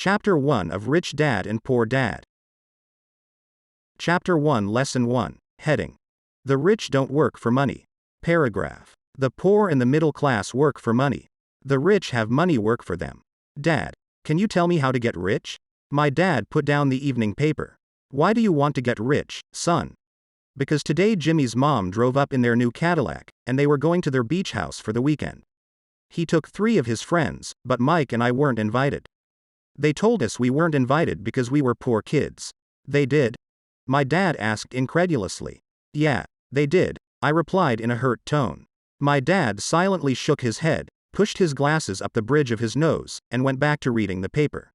Chapter 1 of Rich Dad and Poor Dad. Chapter 1 Lesson 1. Heading. The rich don't work for money. Paragraph. The poor and the middle class work for money. The rich have money work for them. Dad, can you tell me how to get rich? My dad put down the evening paper. Why do you want to get rich, son? Because today Jimmy's mom drove up in their new Cadillac, and they were going to their beach house for the weekend. He took 3 of his friends, but Mike and I weren't invited. They told us we weren't invited because we were poor kids. They did? My dad asked incredulously. Yeah, they did, I replied in a hurt tone. My dad silently shook his head, pushed his glasses up the bridge of his nose, and went back to reading the paper.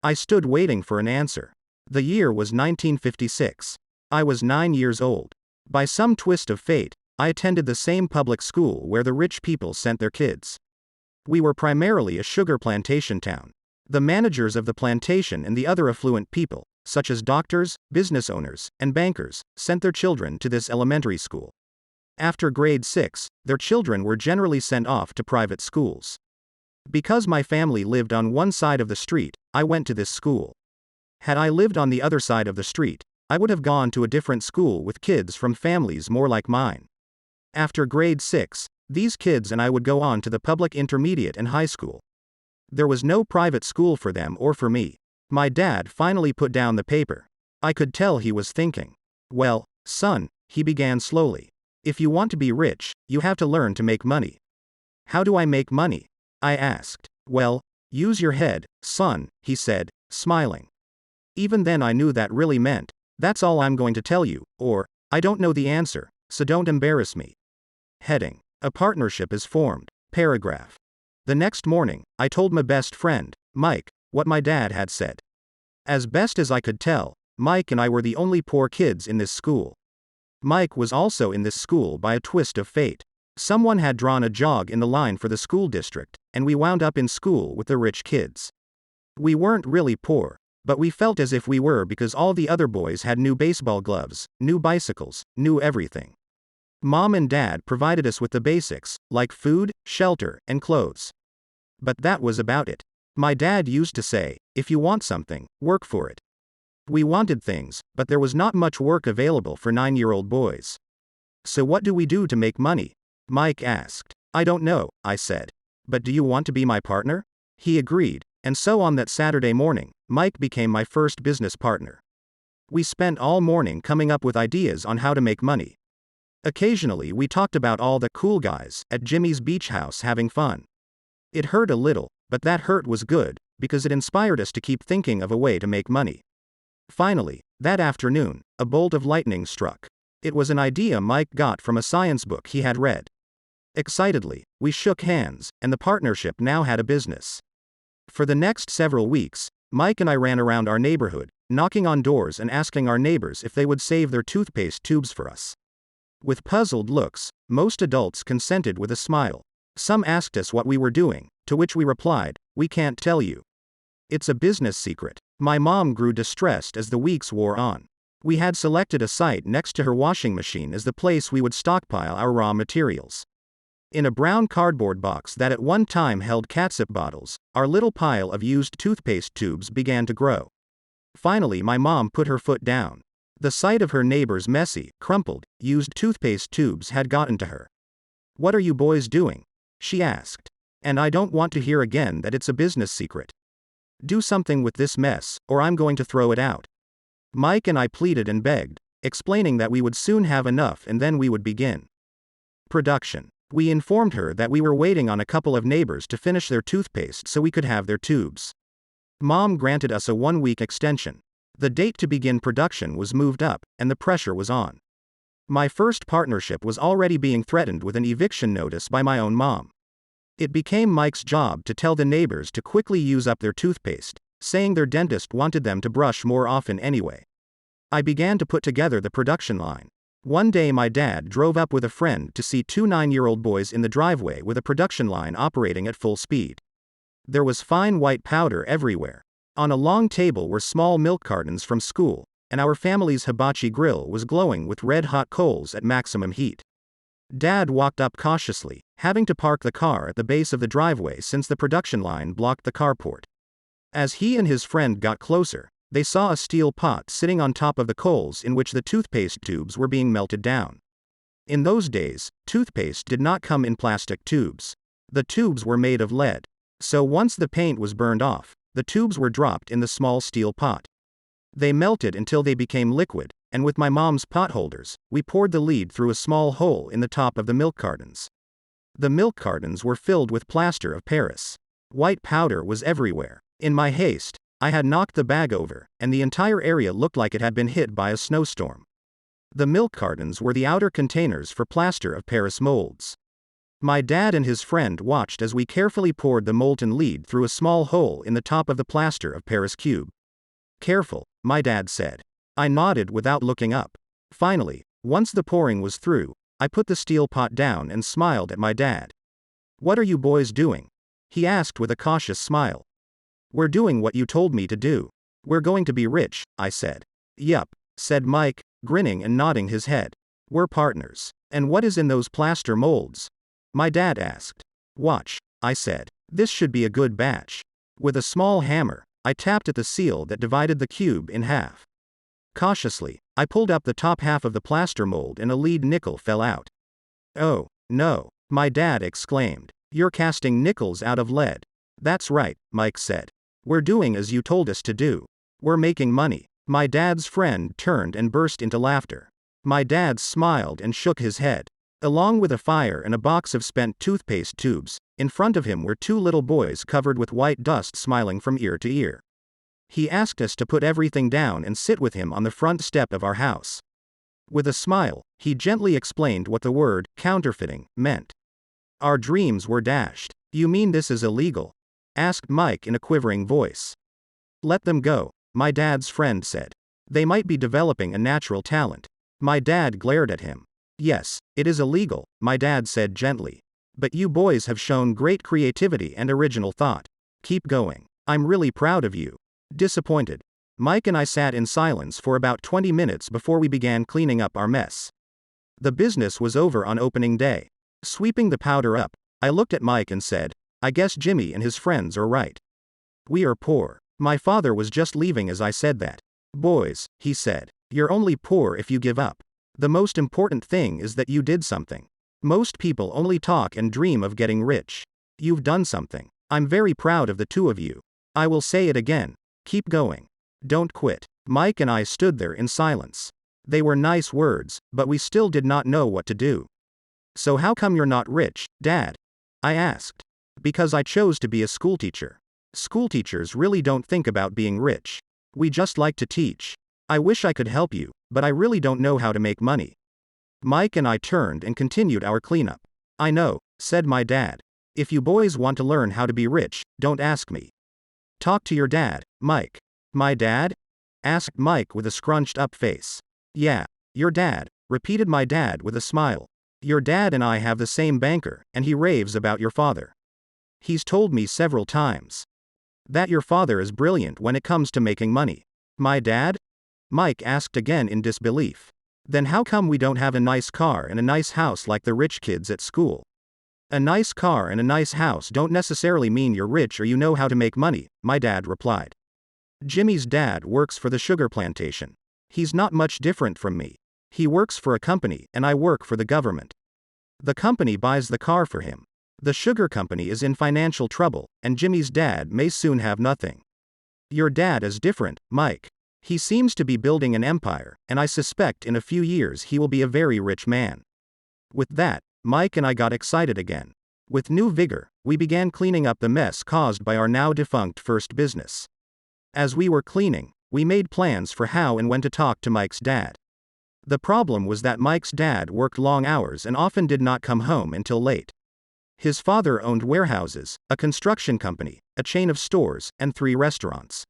I stood waiting for an answer. The year was 1956. I was 9 years old. By some twist of fate, I attended the same public school where the rich people sent their kids. We were primarily a sugar plantation town. The managers of the plantation and the other affluent people, such as doctors, business owners, and bankers, sent their children to this elementary school. After grade 6, their children were generally sent off to private schools. Because my family lived on one side of the street, I went to this school. Had I lived on the other side of the street, I would have gone to a different school with kids from families more like mine. After grade 6, these kids and I would go on to the public intermediate and high school. There was no private school for them or for me. My dad finally put down the paper. I could tell he was thinking. Well, son, he began slowly. If you want to be rich, you have to learn to make money. How do I make money? I asked. Well, use your head, son, he said, smiling. Even then I knew that really meant, that's all I'm going to tell you, or, I don't know the answer, so don't embarrass me. Heading. A partnership is formed. Paragraph. The next morning, I told my best friend, Mike, what my dad had said. As best as I could tell, Mike and I were the only poor kids in this school. Mike was also in this school by a twist of fate. Someone had drawn a jog in the line for the school district, and we wound up in school with the rich kids. We weren't really poor, but we felt as if we were because all the other boys had new baseball gloves, new bicycles, new everything. Mom and Dad provided us with the basics, like food, shelter, and clothes. But that was about it. My dad used to say, if you want something, work for it. We wanted things, but there was not much work available for 9-year-old boys. So what do we do to make money? Mike asked. I don't know, I said. But do you want to be my partner? He agreed, and so on that Saturday morning, Mike became my first business partner. We spent all morning coming up with ideas on how to make money. Occasionally we talked about all the cool guys at Jimmy's beach house having fun. It hurt a little, but that hurt was good, because it inspired us to keep thinking of a way to make money. Finally, that afternoon, a bolt of lightning struck. It was an idea Mike got from a science book he had read. Excitedly, we shook hands, and the partnership now had a business. For the next several weeks, Mike and I ran around our neighborhood, knocking on doors and asking our neighbors if they would save their toothpaste tubes for us. With puzzled looks, most adults consented with a smile. Some asked us what we were doing, to which we replied, we can't tell you. It's a business secret. My mom grew distressed as the weeks wore on. We had selected a site next to her washing machine as the place we would stockpile our raw materials. In a brown cardboard box that at one time held catsup bottles, our little pile of used toothpaste tubes began to grow. Finally, my mom put her foot down. The sight of her neighbor's messy, crumpled, used toothpaste tubes had gotten to her. What are you boys doing? She asked. And I don't want to hear again that it's a business secret. Do something with this mess, or I'm going to throw it out. Mike and I pleaded and begged, explaining that we would soon have enough and then we would begin production. We informed her that we were waiting on a couple of neighbors to finish their toothpaste so we could have their tubes. Mom granted us a 1-week extension. The date to begin production was moved up, and the pressure was on. My first partnership was already being threatened with an eviction notice by my own mom. It became Mike's job to tell the neighbors to quickly use up their toothpaste, saying their dentist wanted them to brush more often anyway. I began to put together the production line. One day my dad drove up with a friend to see 2 9-year-old boys in the driveway with a production line operating at full speed. There was fine white powder everywhere. On a long table were small milk cartons from school, and our family's hibachi grill was glowing with red-hot coals at maximum heat. Dad walked up cautiously, having to park the car at the base of the driveway since the production line blocked the carport. As he and his friend got closer, they saw a steel pot sitting on top of the coals in which the toothpaste tubes were being melted down. In those days, toothpaste did not come in plastic tubes. The tubes were made of lead. So once the paint was burned off, the tubes were dropped in the small steel pot. They melted until they became liquid, and with my mom's potholders, we poured the lead through a small hole in the top of the milk cartons. The milk cartons were filled with plaster of Paris. White powder was everywhere. In my haste, I had knocked the bag over, and the entire area looked like it had been hit by a snowstorm. The milk cartons were the outer containers for plaster of Paris molds. My dad and his friend watched as we carefully poured the molten lead through a small hole in the top of the plaster of Paris cube. Careful, my dad said. I nodded without looking up. Finally, once the pouring was through, I put the steel pot down and smiled at my dad. What are you boys doing? He asked with a cautious smile. We're doing what you told me to do. We're going to be rich, I said. Yup, said Mike, grinning and nodding his head. We're partners. And what is in those plaster molds? My dad asked. Watch, I said. This should be a good batch. With a small hammer, I tapped at the seal that divided the cube in half. Cautiously, I pulled up the top half of the plaster mold and a lead nickel fell out. Oh, no, my dad exclaimed. You're casting nickels out of lead. That's right, Mike said. We're doing as you told us to do. We're making money. My dad's friend turned and burst into laughter. My dad smiled and shook his head. Along with a fire and a box of spent toothpaste tubes, in front of him were two little boys covered with white dust smiling from ear to ear. He asked us to put everything down and sit with him on the front step of our house. With a smile, he gently explained what the word counterfeiting meant. Our dreams were dashed. You mean this is illegal? Asked Mike in a quivering voice. Let them go, my dad's friend said. They might be developing a natural talent. My dad glared at him. Yes, it is illegal, my dad said gently. But you boys have shown great creativity and original thought. Keep going. I'm really proud of you. Disappointed, Mike and I sat in silence for about 20 minutes before we began cleaning up our mess. The business was over on opening day. Sweeping the powder up, I looked at Mike and said, I guess Jimmy and his friends are right. We are poor. My father was just leaving as I said that. Boys, he said, you're only poor if you give up. The most important thing is that you did something. Most people only talk and dream of getting rich. You've done something. I'm very proud of the two of you. I will say it again. Keep going. Don't quit. Mike and I stood there in silence. They were nice words, but we still did not know what to do. So how come you're not rich, Dad? I asked. Because I chose to be a schoolteacher. Schoolteachers really don't think about being rich. We just like to teach. I wish I could help you, but I really don't know how to make money. Mike and I turned and continued our cleanup. I know, said my dad. If you boys want to learn how to be rich, don't ask me. Talk to your dad, Mike. My dad? Asked Mike with a scrunched up face. Yeah, your dad, repeated my dad with a smile. Your dad and I have the same banker, and he raves about your father. He's told me several times that your father is brilliant when it comes to making money. My dad? Mike asked again in disbelief. Then how come we don't have a nice car and a nice house like the rich kids at school? A nice car and a nice house don't necessarily mean you're rich or you know how to make money, my dad replied. Jimmy's dad works for the sugar plantation. He's not much different from me. He works for a company and I work for the government. The company buys the car for him. The sugar company is in financial trouble, and Jimmy's dad may soon have nothing. Your dad is different, Mike. He seems to be building an empire, and I suspect in a few years he will be a very rich man. With that, Mike and I got excited again. With new vigor, we began cleaning up the mess caused by our now defunct first business. As we were cleaning, we made plans for how and when to talk to Mike's dad. The problem was that Mike's dad worked long hours and often did not come home until late. His father owned warehouses, a construction company, a chain of stores, and 3 restaurants.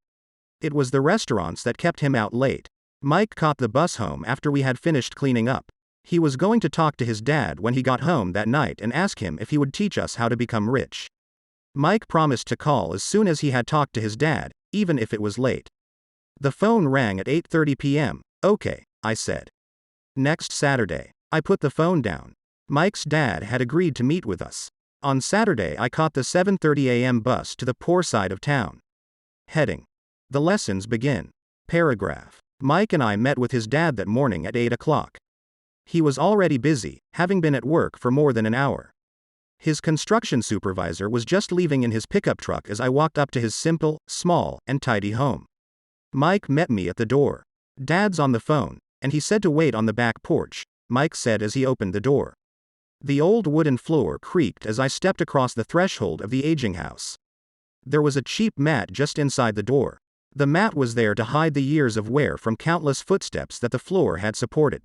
It was the restaurants that kept him out late. Mike caught the bus home after we had finished cleaning up. He was going to talk to his dad when he got home that night and ask him if he would teach us how to become rich. Mike promised to call as soon as he had talked to his dad, even if it was late. The phone rang at 8:30 p.m. Okay, I said. Next Saturday. I put the phone down. Mike's dad had agreed to meet with us. On Saturday I caught the 7:30 a.m. bus to the poor side of town. Heading. The lessons begin. Paragraph. Mike and I met with his dad that morning at 8 o'clock. He was already busy, having been at work for more than an hour. His construction supervisor was just leaving in his pickup truck as I walked up to his simple, small, and tidy home. Mike met me at the door. "Dad's on the phone, and he said to wait on the back porch," Mike said as he opened the door. The old wooden floor creaked as I stepped across the threshold of the aging house. There was a cheap mat just inside the door. The mat was there to hide the years of wear from countless footsteps that the floor had supported.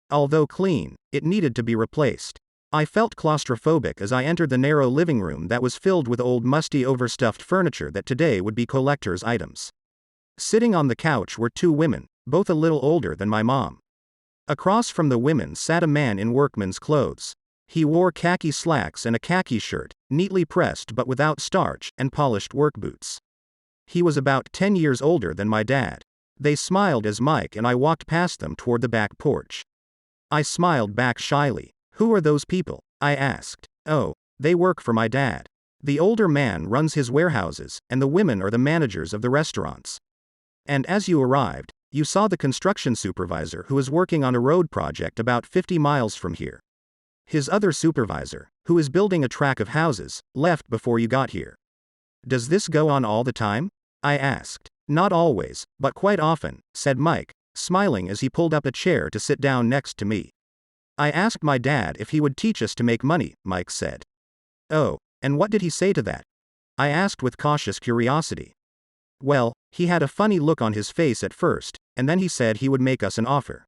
Although clean, it needed to be replaced. I felt claustrophobic as I entered the narrow living room that was filled with old musty overstuffed furniture that today would be collector's items. Sitting on the couch were two women, both a little older than my mom. Across from the women sat a man in workman's clothes. He wore khaki slacks and a khaki shirt, neatly pressed but without starch, and polished work boots. He was about 10 years older than my dad. They smiled as Mike and I walked past them toward the back porch. I smiled back shyly. "Who are those people?" I asked. "Oh, they work for my dad. The older man runs his warehouses, and the women are the managers of the restaurants. And as you arrived, you saw the construction supervisor who is working on a road project about 50 miles from here. His other supervisor, who is building a track of houses, left before you got here." "Does this go on all the time?" I asked. "Not always, but quite often," said Mike, smiling as he pulled up a chair to sit down next to me. "I asked my dad if he would teach us to make money," Mike said. "Oh, and what did he say to that?" I asked with cautious curiosity. "Well, he had a funny look on his face at first, and then he said he would make us an offer."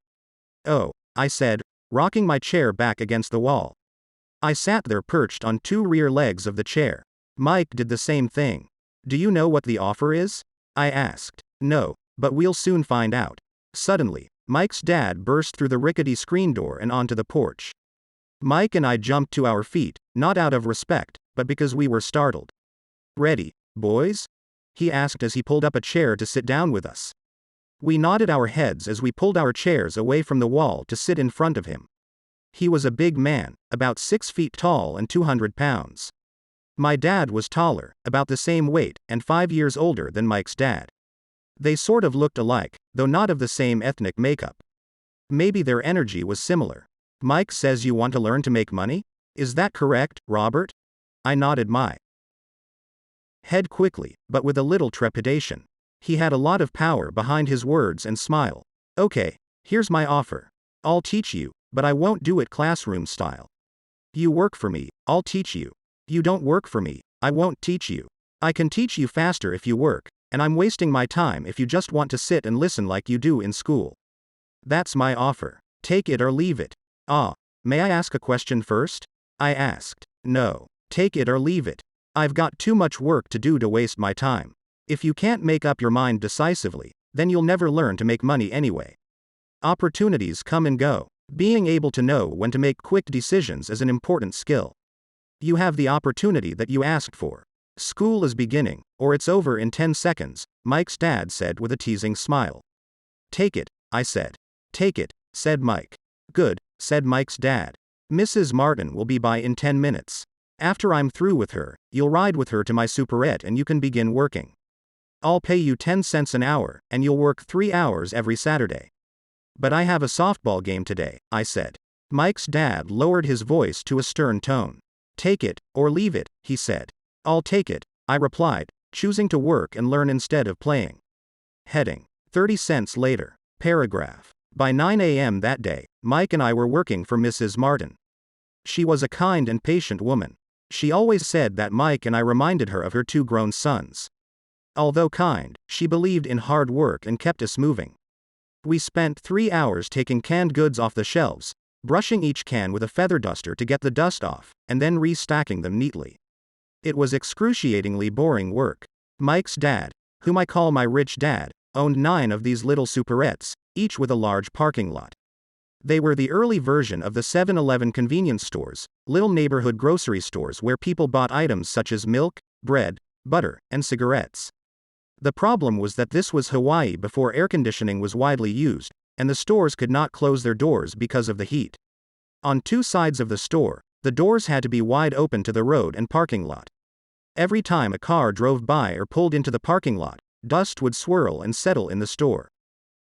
"Oh," I said, rocking my chair back against the wall. I sat there perched on two rear legs of the chair. Mike did the same thing. "Do you know what the offer is?" I asked. "No, but we'll soon find out." Suddenly, Mike's dad burst through the rickety screen door and onto the porch. Mike and I jumped to our feet, not out of respect, but because we were startled. "Ready, boys?" he asked as he pulled up a chair to sit down with us. We nodded our heads as we pulled our chairs away from the wall to sit in front of him. He was a big man, about 6 feet tall and 200 pounds. My dad was taller, about the same weight, and 5 years older than Mike's dad. They sort of looked alike, though not of the same ethnic makeup. Maybe their energy was similar. "Mike says you want to learn to make money? Is that correct, Robert?" I nodded my head quickly, but with a little trepidation. He had a lot of power behind his words and smile. "Okay, here's my offer. I'll teach you, but I won't do it classroom style. You work for me, I'll teach you. You don't work for me, I won't teach you. I can teach you faster if you work, and I'm wasting my time if you just want to sit and listen like you do in school. That's my offer. Take it or leave it." "Ah, may I ask a question first?" I asked. "No. Take it or leave it. I've got too much work to do to waste my time. If you can't make up your mind decisively, then you'll never learn to make money anyway. Opportunities come and go. Being able to know when to make quick decisions is an important skill. You have the opportunity that you asked for. School is beginning, or it's over in 10 seconds, Mike's dad said with a teasing smile. "Take it," I said. "Take it," said Mike. "Good," said Mike's dad. "Mrs. Martin will be by in 10 minutes. After I'm through with her, you'll ride with her to my superette and you can begin working. I'll pay you 10 cents an hour, and you'll work 3 hours every Saturday." "But I have a softball game today," I said. Mike's dad lowered his voice to a stern tone. "Take it, or leave it," he said. "I'll take it," I replied, choosing to work and learn instead of playing. Heading. 30 cents later. Paragraph. By 9 a.m. that day, Mike and I were working for Mrs. Martin. She was a kind and patient woman. She always said that Mike and I reminded her of her 2 grown sons. Although kind, she believed in hard work and kept us moving. We spent 3 hours taking canned goods off the shelves, brushing each can with a feather duster to get the dust off, and then restacking them neatly. It was excruciatingly boring work. Mike's dad, whom I call my rich dad, owned 9 of these little superettes, each with a large parking lot. They were the early version of the 7-Eleven convenience stores, little neighborhood grocery stores where people bought items such as milk, bread, butter, and cigarettes. The problem was that this was Hawaii before air conditioning was widely used, and the stores could not close their doors because of the heat. On 2 sides of the store, the doors had to be wide open to the road and parking lot. Every time a car drove by or pulled into the parking lot, dust would swirl and settle in the store.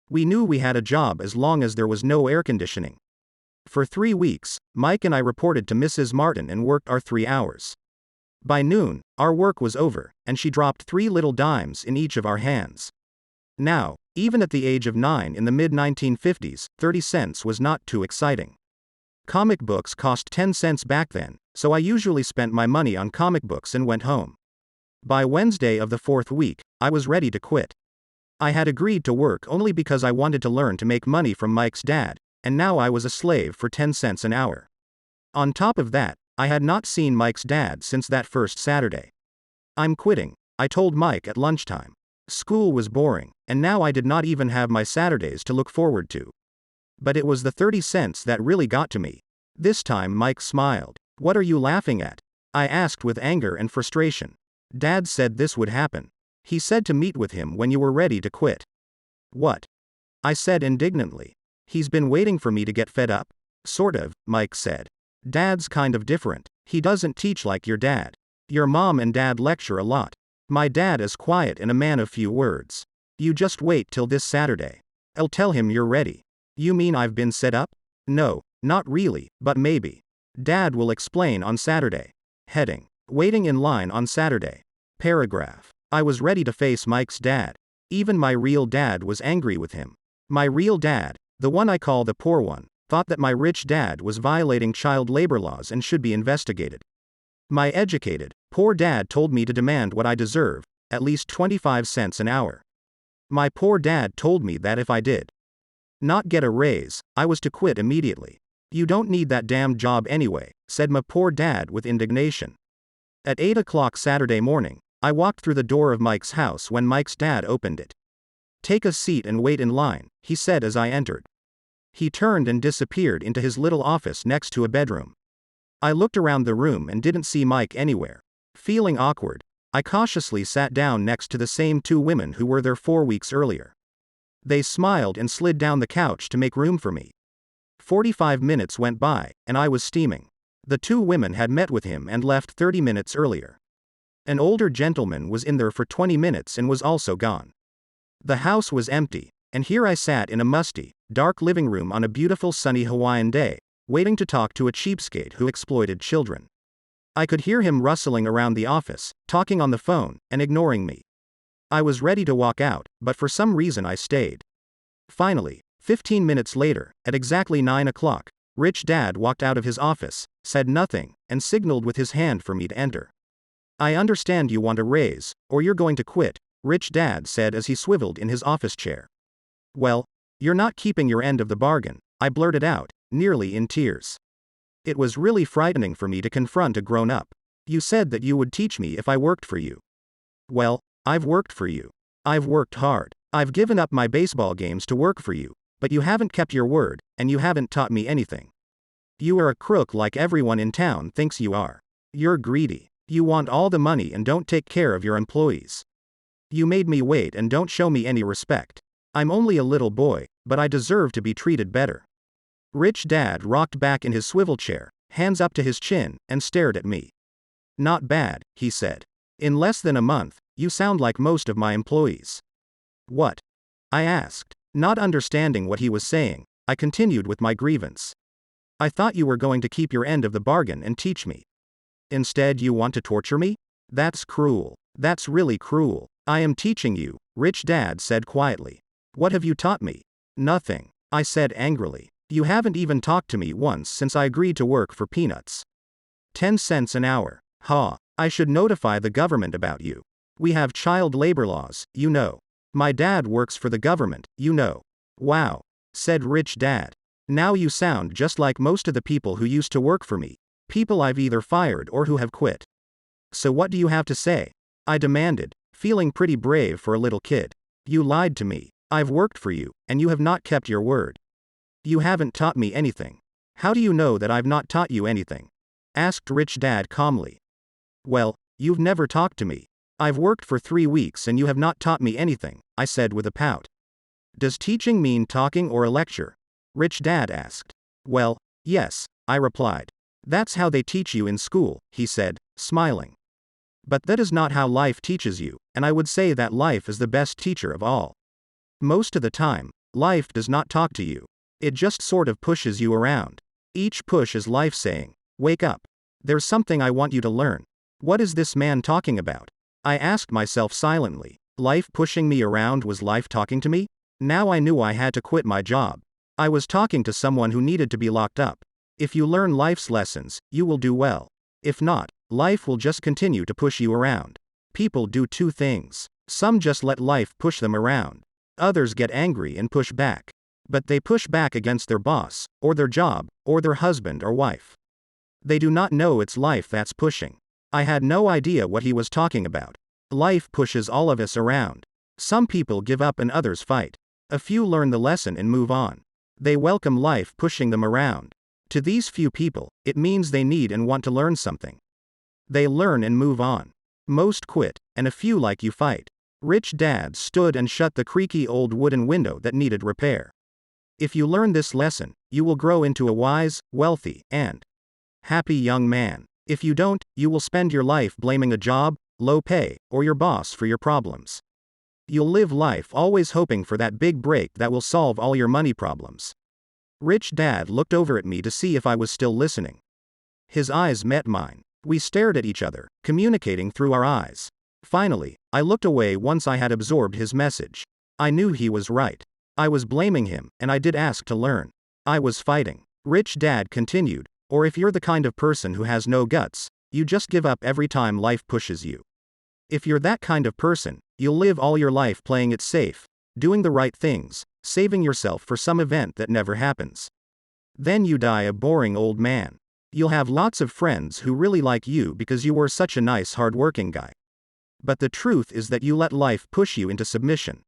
We knew we had a job as long as there was no air conditioning. For 3 weeks, Mike and I reported to Mrs. Martin and worked our 3 hours. By noon, our work was over, and she dropped 3 little dimes in each of our hands. Now, even at the age of 9 in the mid-1950s, 30 cents was not too exciting. Comic books cost 10 cents back then, so I usually spent my money on comic books and went home. By Wednesday of the 4th week, I was ready to quit. I had agreed to work only because I wanted to learn to make money from Mike's dad, and now I was a slave for 10 cents an hour. On top of that, I had not seen Mike's dad since that first Saturday. I'm quitting, I told Mike at lunchtime. School was boring, and now I did not even have my Saturdays to look forward to. But it was the 30 cents that really got to me. This time Mike smiled. What are you laughing at? I asked with anger and frustration. Dad said this would happen. He said to meet with him when you were ready to quit. What? I said indignantly. He's been waiting for me to get fed up? Sort of, Mike said. Dad's kind of different. He doesn't teach like your dad. Your mom and dad lecture a lot. My dad is quiet and a man of few words. You just wait till this Saturday. I'll tell him you're ready. You mean I've been set up? No, not really, but maybe. Dad will explain on Saturday. Heading. Waiting in line on Saturday. Paragraph. I was ready to face Mike's dad. Even my real dad was angry with him. My real dad, the one I call the poor one, thought that my rich dad was violating child labor laws and should be investigated. My educated, poor dad told me to demand what I deserve, at least 25 cents an hour. My poor dad told me that if I did not get a raise, I was to quit immediately. You don't need that damn job anyway, said my poor dad with indignation. At 8 o'clock Saturday morning, I walked through the door of Mike's house when Mike's dad opened it. Take a seat and wait in line, he said as I entered. He turned and disappeared into his little office next to a bedroom. I looked around the room and didn't see Mike anywhere. Feeling awkward, I cautiously sat down next to the same 2 women who were there 4 weeks earlier. They smiled and slid down the couch to make room for me. 45 minutes went by, and I was steaming. The 2 women had met with him and left 30 minutes earlier. An older gentleman was in there for 20 minutes and was also gone. The house was empty, and here I sat in a musty, dark living room on a beautiful sunny Hawaiian day, waiting to talk to a cheapskate who exploited children. I could hear him rustling around the office, talking on the phone, and ignoring me. I was ready to walk out, but for some reason I stayed. Finally, 15 minutes later, at exactly 9 o'clock, Rich Dad walked out of his office, said nothing, and signaled with his hand for me to enter. I understand you want a raise, or you're going to quit, Rich Dad said as he swiveled in his office chair. Well, you're not keeping your end of the bargain, I blurted out, nearly in tears. It was really frightening for me to confront a grown-up. You said that you would teach me if I worked for you. Well, I've worked for you. I've worked hard. I've given up my baseball games to work for you, but you haven't kept your word, and you haven't taught me anything. You are a crook like everyone in town thinks you are. You're greedy. You want all the money and don't take care of your employees. You made me wait and don't show me any respect. I'm only a little boy, but I deserve to be treated better. Rich Dad rocked back in his swivel chair, hands up to his chin, and stared at me. Not bad, he said. In less than a month, you sound like most of my employees. What? I asked. Not understanding what he was saying, I continued with my grievance. I thought you were going to keep your end of the bargain and teach me. Instead, you want to torture me? That's cruel. That's really cruel. I am teaching you, Rich Dad said quietly. What have you taught me? Nothing, I said angrily. You haven't even talked to me once since I agreed to work for peanuts. 10 cents an hour. Ha, I should notify the government about you. We have child labor laws, you know. My dad works for the government, you know. Wow, said Rich Dad. Now you sound just like most of the people who used to work for me. People I've either fired or who have quit. So what do you have to say? I demanded, feeling pretty brave for a little kid. You lied to me. I've worked for you, and you have not kept your word. You haven't taught me anything. How do you know that I've not taught you anything? Asked Rich Dad calmly. Well, you've never talked to me. I've worked for 3 weeks and you have not taught me anything, I said with a pout. Does teaching mean talking or a lecture? Rich Dad asked. Well, yes, I replied. That's how they teach you in school, he said, smiling. But that is not how life teaches you, and I would say that life is the best teacher of all. Most of the time, life does not talk to you. It just sort of pushes you around. Each push is life saying, "Wake up. There's something I want you to learn." What is this man talking about? I asked myself silently. Life pushing me around, was life talking to me? Now I knew I had to quit my job. I was talking to someone who needed to be locked up. If you learn life's lessons, you will do well. If not, life will just continue to push you around. People do two things. Some just let life push them around. Others get angry and push back. But they push back against their boss, or their job, or their husband or wife. They do not know it's life that's pushing. I had no idea what he was talking about. Life pushes all of us around. Some people give up and others fight. A few learn the lesson and move on. They welcome life pushing them around. To these few people, it means they need and want to learn something. They learn and move on. Most quit, and a few like you fight. Rich Dad stood and shut the creaky old wooden window that needed repair. If you learn this lesson, you will grow into a wise, wealthy, and happy young man. If you don't, you will spend your life blaming a job, low pay, or your boss for your problems. You'll live life always hoping for that big break that will solve all your money problems. Rich Dad looked over at me to see if I was still listening. His eyes met mine. We stared at each other, communicating through our eyes. Finally, I looked away once I had absorbed his message. I knew he was right. I was blaming him, and I did ask to learn. I was fighting. Rich Dad continued, or if you're the kind of person who has no guts, you just give up every time life pushes you. If you're that kind of person, you'll live all your life playing it safe, doing the right things, saving yourself for some event that never happens. Then you die a boring old man. You'll have lots of friends who really like you because you were such a nice hard-working guy. But the truth is that you let life push you into submission.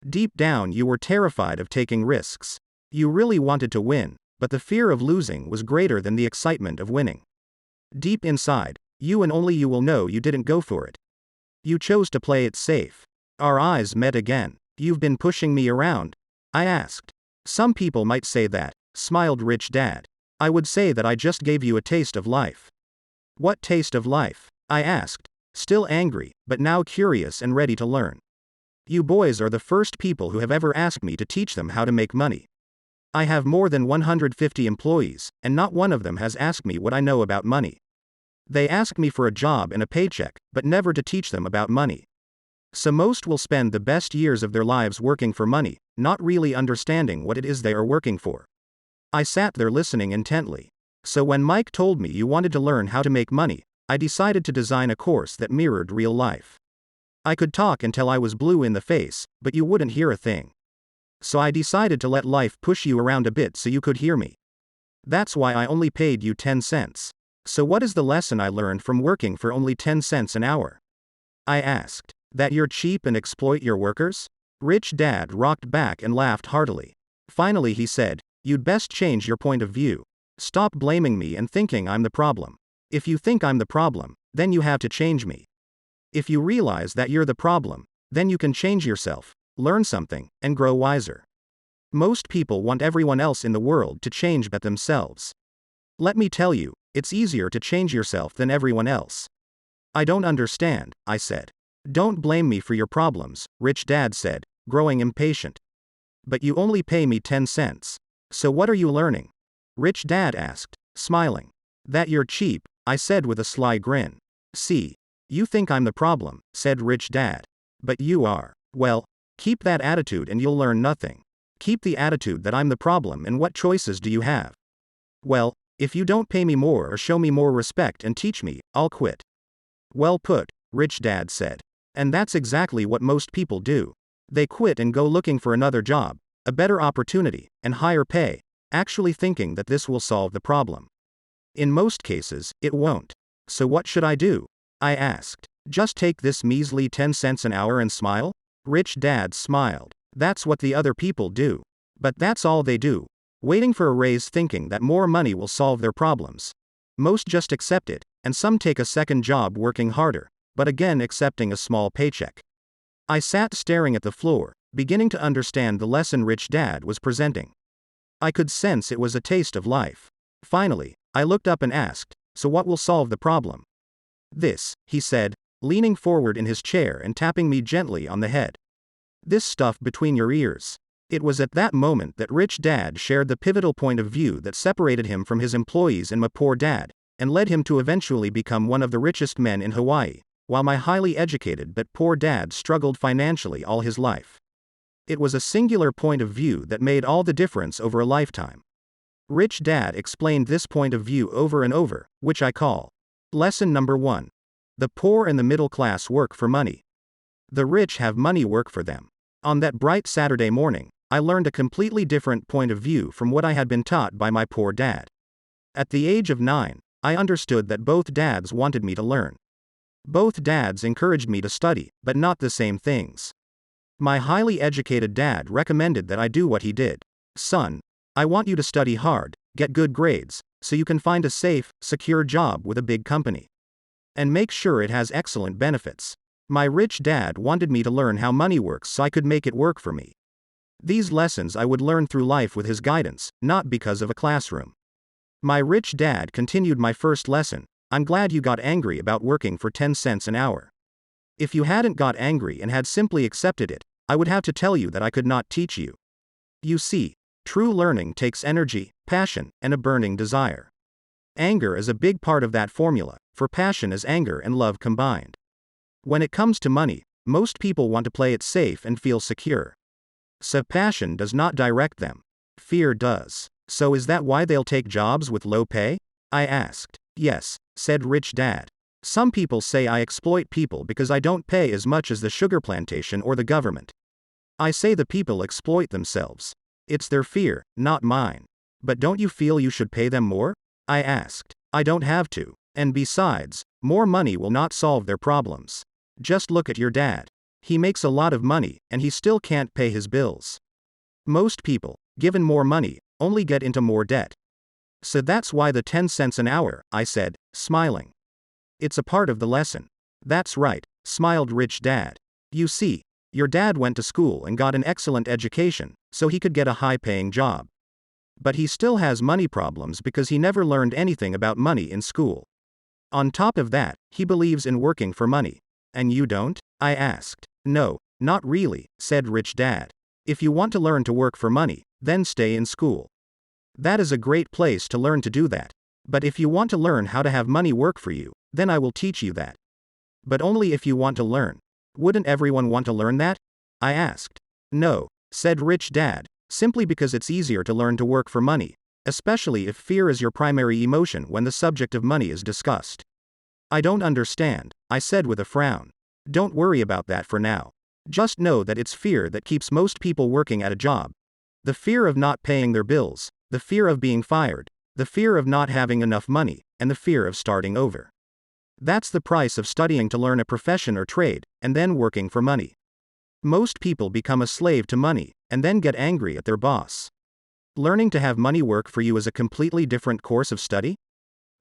Deep down you were terrified of taking risks. You really wanted to win, but the fear of losing was greater than the excitement of winning. Deep inside, you and only you will know you didn't go for it. You chose to play it safe. Our eyes met again. You've been pushing me around? I asked. Some people might say that, smiled Rich Dad. I would say that I just gave you a taste of life. What taste of life? I asked, still angry, but now curious and ready to learn. You boys are the first people who have ever asked me to teach them how to make money. I have more than 150 employees, and not one of them has asked me what I know about money. They ask me for a job and a paycheck, but never to teach them about money. So most will spend the best years of their lives working for money, not really understanding what it is they are working for. I sat there listening intently. So when Mike told me you wanted to learn how to make money, I decided to design a course that mirrored real life. I could talk until I was blue in the face, but you wouldn't hear a thing. So I decided to let life push you around a bit so you could hear me. That's why I only paid you 10 cents. So what is the lesson I learned from working for only 10 cents an hour? I asked. That you're cheap and exploit your workers? Rich Dad rocked back and laughed heartily. Finally he said, you'd best change your point of view. Stop blaming me and thinking I'm the problem. If you think I'm the problem, then you have to change me. If you realize that you're the problem, then you can change yourself, learn something, and grow wiser. Most people want everyone else in the world to change but themselves. Let me tell you, it's easier to change yourself than everyone else. I don't understand, I said. Don't blame me for your problems, Rich Dad said, growing impatient. But you only pay me 10 cents. So what are you learning? Rich Dad asked, smiling. That you're cheap, I said with a sly grin. See, you think I'm the problem, said Rich Dad. But you are. Well, keep that attitude and you'll learn nothing. Keep the attitude that I'm the problem, and what choices do you have? Well, if you don't pay me more or show me more respect and teach me, I'll quit. Well put, Rich Dad said. And that's exactly what most people do. They quit and go looking for another job, a better opportunity, and higher pay, actually thinking that this will solve the problem. In most cases, it won't. So what should I do? I asked. Just take this measly 10 cents an hour and smile? Rich Dad smiled. That's what the other people do. But that's all they do. Waiting for a raise thinking that more money will solve their problems. Most just accept it, and some take a second job working harder, but again accepting a small paycheck. I sat staring at the floor, beginning to understand the lesson Rich Dad was presenting. I could sense it was a taste of life. Finally, I looked up and asked, so what will solve the problem? This, he said, leaning forward in his chair and tapping me gently on the head. This stuff between your ears. It was at that moment that Rich Dad shared the pivotal point of view that separated him from his employees and my poor dad, and led him to eventually become one of the richest men in Hawaii, while my highly educated but poor dad struggled financially all his life. It was a singular point of view that made all the difference over a lifetime. Rich Dad explained this point of view over and over, which I call Lesson Number 1. The poor and the middle class work for money. The rich have money work for them. On that bright Saturday morning, I learned a completely different point of view from what I had been taught by my poor dad. At the age of 9, I understood that both dads wanted me to learn. Both dads encouraged me to study, but not the same things. My highly educated dad recommended that I do what he did. Son, I want you to study hard, get good grades, so you can find a safe, secure job with a big company. And make sure it has excellent benefits. My rich dad wanted me to learn how money works so I could make it work for me. These lessons I would learn through life with his guidance, not because of a classroom. My rich dad continued my first lesson. I'm glad you got angry about working for 10 cents an hour. If you hadn't got angry and had simply accepted it, I would have to tell you that I could not teach you. You see, true learning takes energy, passion, and a burning desire. Anger is a big part of that formula, for passion is anger and love combined. When it comes to money, most people want to play it safe and feel secure. So passion does not direct them. Fear does. So is that why they'll take jobs with low pay? I asked. Yes, said Rich Dad. Some people say I exploit people because I don't pay as much as the sugar plantation or the government. I say the people exploit themselves. It's their fear, not mine. But don't you feel you should pay them more? I asked. I don't have to. And besides, more money will not solve their problems. Just look at your dad. He makes a lot of money, and he still can't pay his bills. Most people, given more money, only get into more debt. So that's why the 10 cents an hour, I said, smiling. It's a part of the lesson. That's right, smiled Rich Dad. You see, your dad went to school and got an excellent education, so he could get a high-paying job. But he still has money problems because he never learned anything about money in school. On top of that, he believes in working for money. And you don't? I asked. No, not really, said Rich Dad. If you want to learn to work for money, then stay in school. That is a great place to learn to do that. But if you want to learn how to have money work for you, then I will teach you that. But only if you want to learn. Wouldn't everyone want to learn that? I asked. No, said Rich Dad, simply because it's easier to learn to work for money, especially if fear is your primary emotion when the subject of money is discussed. I don't understand, I said with a frown. Don't worry about that for now. Just know that it's fear that keeps most people working at a job. The fear of not paying their bills, the fear of being fired, the fear of not having enough money, and the fear of starting over. That's the price of studying to learn a profession or trade, and then working for money. Most people become a slave to money, and then get angry at their boss. Learning to have money work for you is a completely different course of study?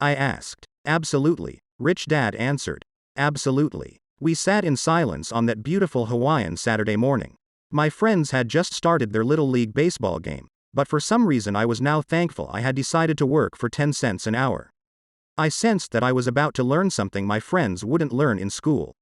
I asked. Absolutely, Rich Dad answered. Absolutely. We sat in silence on that beautiful Hawaiian Saturday morning. My friends had just started their Little League baseball game, but for some reason I was now thankful I had decided to work for 10 cents an hour. I sensed that I was about to learn something my friends wouldn't learn in school.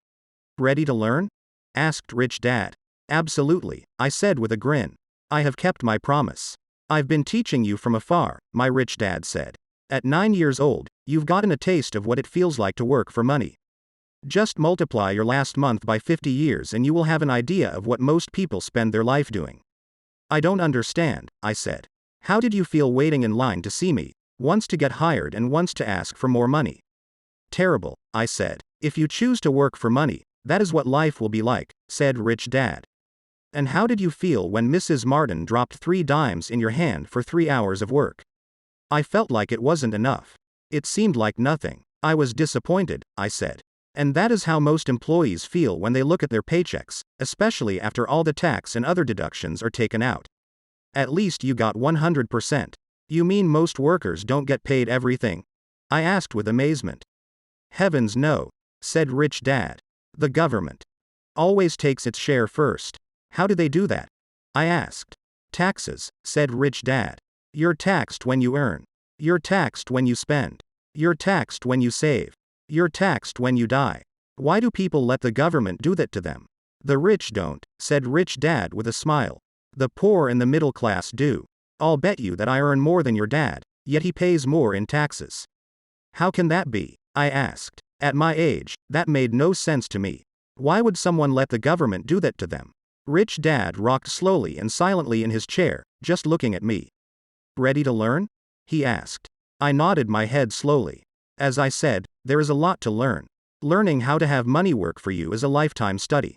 Ready to learn? Asked Rich Dad. Absolutely, I said with a grin. I have kept my promise. I've been teaching you from afar, my Rich Dad said. At 9 years old, you've gotten a taste of what it feels like to work for money. Just multiply your last month by 50 years and you will have an idea of what most people spend their life doing. I don't understand, I said. How did you feel waiting in line to see me, once to get hired and once to ask for more money? Terrible, I said. If you choose to work for money, that is what life will be like, said Rich Dad. And how did you feel when Mrs. Martin dropped 3 dimes in your hand for 3 hours of work? I felt like it wasn't enough. It seemed like nothing. I was disappointed, I said. And that is how most employees feel when they look at their paychecks, especially after all the tax and other deductions are taken out. At least you got 100%. You mean most workers don't get paid everything? I asked with amazement. Heavens no, said Rich Dad. The government always takes its share first. How do they do that? I asked. Taxes, said Rich Dad. You're taxed when you earn. You're taxed when you spend. You're taxed when you save. You're taxed when you die. Why do people let the government do that to them? The rich don't, said Rich Dad with a smile. The poor and the middle class do. I'll bet you that I earn more than your dad, yet he pays more in taxes. How can that be? I asked. At my age, that made no sense to me. Why would someone let the government do that to them? Rich Dad rocked slowly and silently in his chair, just looking at me. Ready to learn? He asked. I nodded my head slowly. As I said, there is a lot to learn. Learning how to have money work for you is a lifetime study.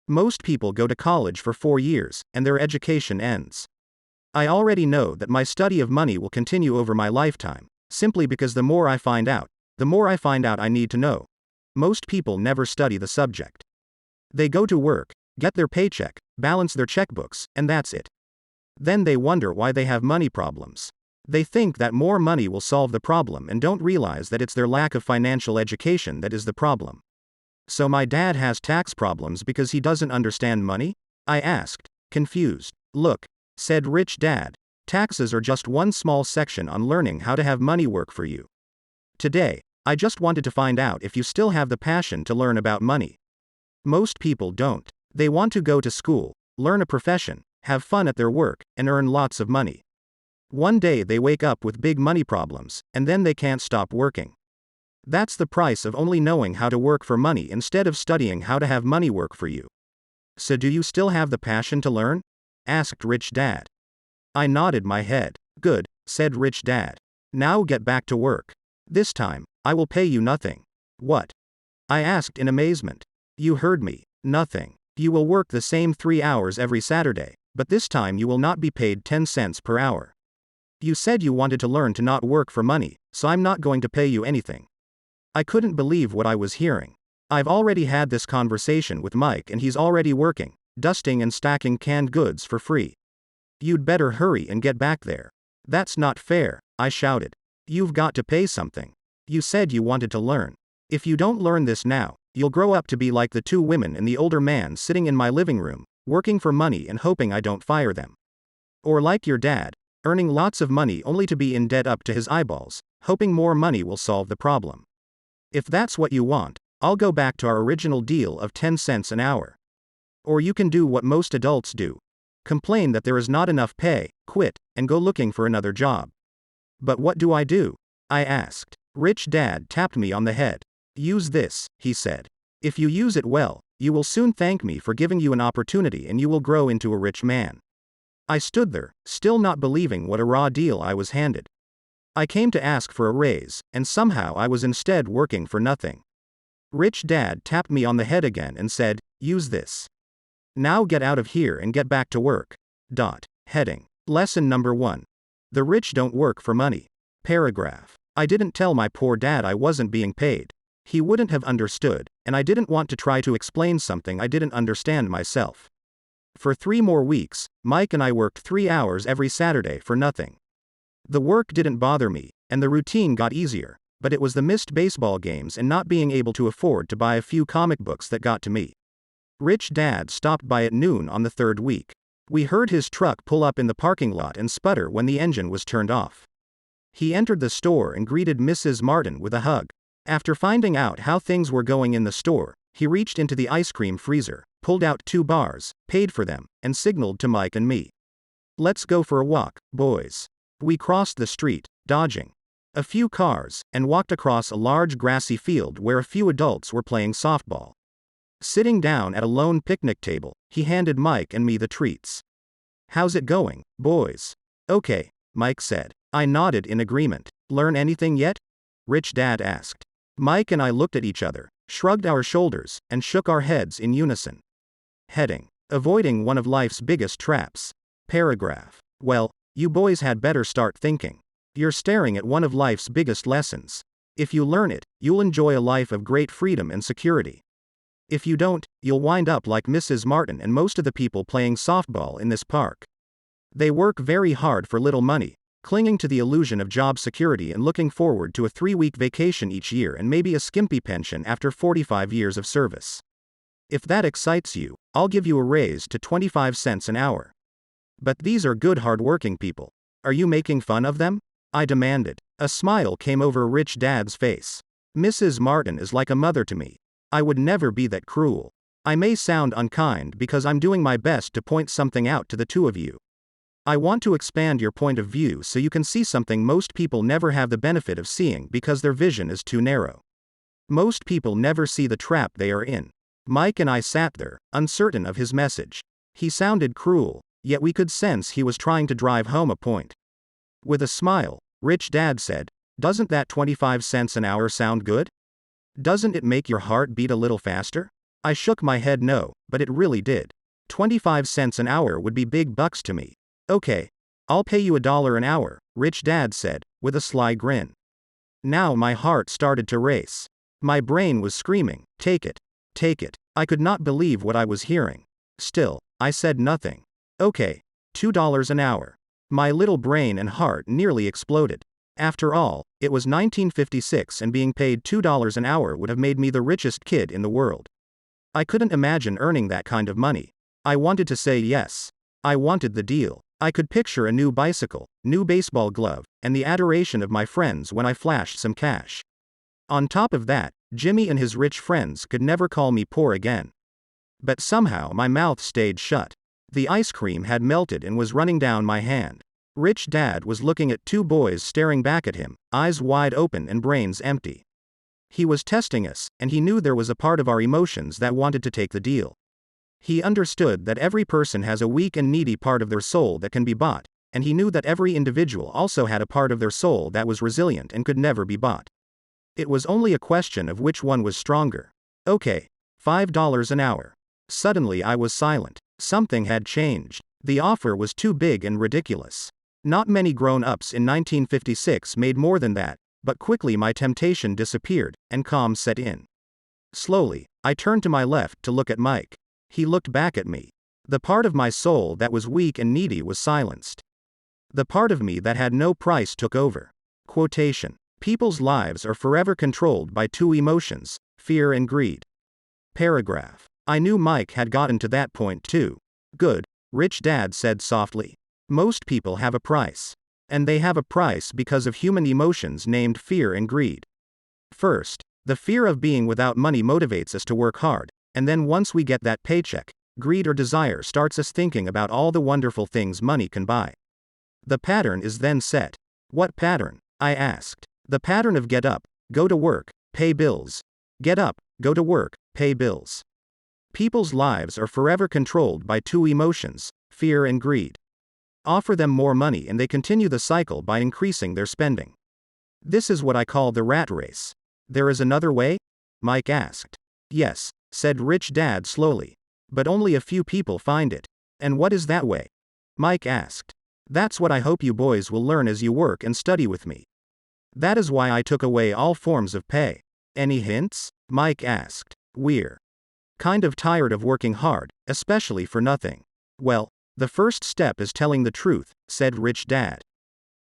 Most people go to college for 4 years, and their education ends. I already know that my study of money will continue over my lifetime, simply because the more I find out, I need to know. Most people never study the subject. They go to work, get their paycheck, balance their checkbooks, and that's it. Then they wonder why they have money problems. They think that more money will solve the problem and don't realize that it's their lack of financial education that is the problem. So my dad has tax problems because he doesn't understand money? I asked, confused. Look, said Rich Dad, taxes are just one small section on learning how to have money work for you. Today, I just wanted to find out if you still have the passion to learn about money. Most people don't. They want to go to school, learn a profession, have fun at their work, and earn lots of money. One day they wake up with big money problems, and then they can't stop working. That's the price of only knowing how to work for money instead of studying how to have money work for you. So do you still have the passion to learn? Asked Rich Dad. I nodded my head. Good, said Rich Dad. Now get back to work. This time, I will pay you nothing. What? I asked in amazement. You heard me. Nothing. You will work the same 3 hours every Saturday, but this time you will not be paid 10 cents per hour. You said you wanted to learn to not work for money, so I'm not going to pay you anything. I couldn't believe what I was hearing. I've already had this conversation with Mike and he's already working, dusting and stacking canned goods for free. You'd better hurry and get back there. That's not fair, I shouted. You've got to pay something. You said you wanted to learn. If you don't learn this now, you'll grow up to be like the 2 women and the older man sitting in my living room, working for money and hoping I don't fire them. Or like your dad, earning lots of money only to be in debt up to his eyeballs, hoping more money will solve the problem. If that's what you want, I'll go back to our original deal of 10 cents an hour. Or you can do what most adults do. Complain that there is not enough pay, quit, and go looking for another job. But what do? I asked. Rich Dad tapped me on the head. Use this, he said. If you use it well, you will soon thank me for giving you an opportunity and you will grow into a rich man. I stood there, still not believing what a raw deal I was handed. I came to ask for a raise, and somehow I was instead working for nothing. Rich Dad tapped me on the head again and said, use this. Now get out of here and get back to work. Heading. Lesson number 1. The rich don't work for money. Paragraph. I didn't tell my poor dad I wasn't being paid. He wouldn't have understood, and I didn't want to try to explain something I didn't understand myself. For 3 more weeks, Mike and I worked 3 hours every Saturday for nothing. The work didn't bother me, and the routine got easier, but it was the missed baseball games and not being able to afford to buy a few comic books that got to me. Rich Dad stopped by at noon on the 3rd week. We heard his truck pull up in the parking lot and sputter when the engine was turned off. He entered the store and greeted Mrs. Martin with a hug. After finding out how things were going in the store, he reached into the ice cream freezer, pulled out 2 bars, paid for them, and signaled to Mike and me. Let's go for a walk, boys. We crossed the street, dodging a few cars, and walked across a large grassy field where a few adults were playing softball. Sitting down at a lone picnic table, he handed Mike and me the treats. How's it going, boys? Okay, Mike said. I nodded in agreement. Learn anything yet? Rich Dad asked. Mike and I looked at each other, shrugged our shoulders, and shook our heads in unison. Heading. Avoiding one of life's biggest traps. Paragraph. Well, you boys had better start thinking. You're staring at one of life's biggest lessons. If you learn it, you'll enjoy a life of great freedom and security. If you don't, you'll wind up like Mrs. Martin and most of the people playing softball in this park. They work very hard for little money, clinging to the illusion of job security and looking forward to a 3-week vacation each year and maybe a skimpy pension after 45 years of service. If that excites you, I'll give you a raise to 25 cents an hour. But these are good hard-working people. Are you making fun of them? I demanded. A smile came over Rich Dad's face. Mrs. Martin is like a mother to me. I would never be that cruel. I may sound unkind because I'm doing my best to point something out to the two of you. I want to expand your point of view so you can see something most people never have the benefit of seeing because their vision is too narrow. Most people never see the trap they are in. Mike and I sat there, uncertain of his message. He sounded cruel, yet we could sense he was trying to drive home a point. With a smile, Rich Dad said, "Doesn't that 25 cents an hour sound good? Doesn't it make your heart beat a little faster?" I shook my head no, but it really did. 25 cents an hour would be big bucks to me. "Okay. I'll pay you $1 an hour," Rich Dad said, with a sly grin. Now my heart started to race. My brain was screaming, "Take it. Take it." I could not believe what I was hearing. Still, I said nothing. "Okay. $2 an hour." My little brain and heart nearly exploded. After all, it was 1956 and being paid $2 an hour would have made me the richest kid in the world. I couldn't imagine earning that kind of money. I wanted to say yes. I wanted the deal. I could picture a new bicycle, new baseball glove, and the adoration of my friends when I flashed some cash. On top of that, Jimmy and his rich friends could never call me poor again. But somehow my mouth stayed shut. The ice cream had melted and was running down my hand. Rich Dad was looking at two boys staring back at him, eyes wide open and brains empty. He was testing us, and he knew there was a part of our emotions that wanted to take the deal. He understood that every person has a weak and needy part of their soul that can be bought, and he knew that every individual also had a part of their soul that was resilient and could never be bought. It was only a question of which one was stronger. "Okay. $5 an hour." Suddenly I was silent. Something had changed. The offer was too big and ridiculous. Not many grown-ups in 1956 made more than that, but quickly my temptation disappeared, and calm set in. Slowly, I turned to my left to look at Mike. He looked back at me. The part of my soul that was weak and needy was silenced. The part of me that had no price took over. Quotation. People's lives are forever controlled by two emotions, fear and greed. Paragraph. I knew Mike had gotten to that point too. Good, Rich Dad said softly. Most people have a price. And they have a price because of human emotions named fear and greed. First, the fear of being without money motivates us to work hard, and then once we get that paycheck, greed or desire starts us thinking about all the wonderful things money can buy. The pattern is then set. What pattern? I asked. The pattern of get up, go to work, pay bills. Get up, go to work, pay bills. People's lives are forever controlled by two emotions, fear and greed. Offer them more money and they continue the cycle by increasing their spending. This is what I call the rat race. There is another way? Mike asked. Yes, said Rich Dad slowly. But only a few people find it. And what is that way? Mike asked. That's what I hope you boys will learn as you work and study with me. That is why I took away all forms of pay. Any hints? Mike asked. We're kind of tired of working hard, especially for nothing. Well, the first step is telling the truth, said Rich Dad.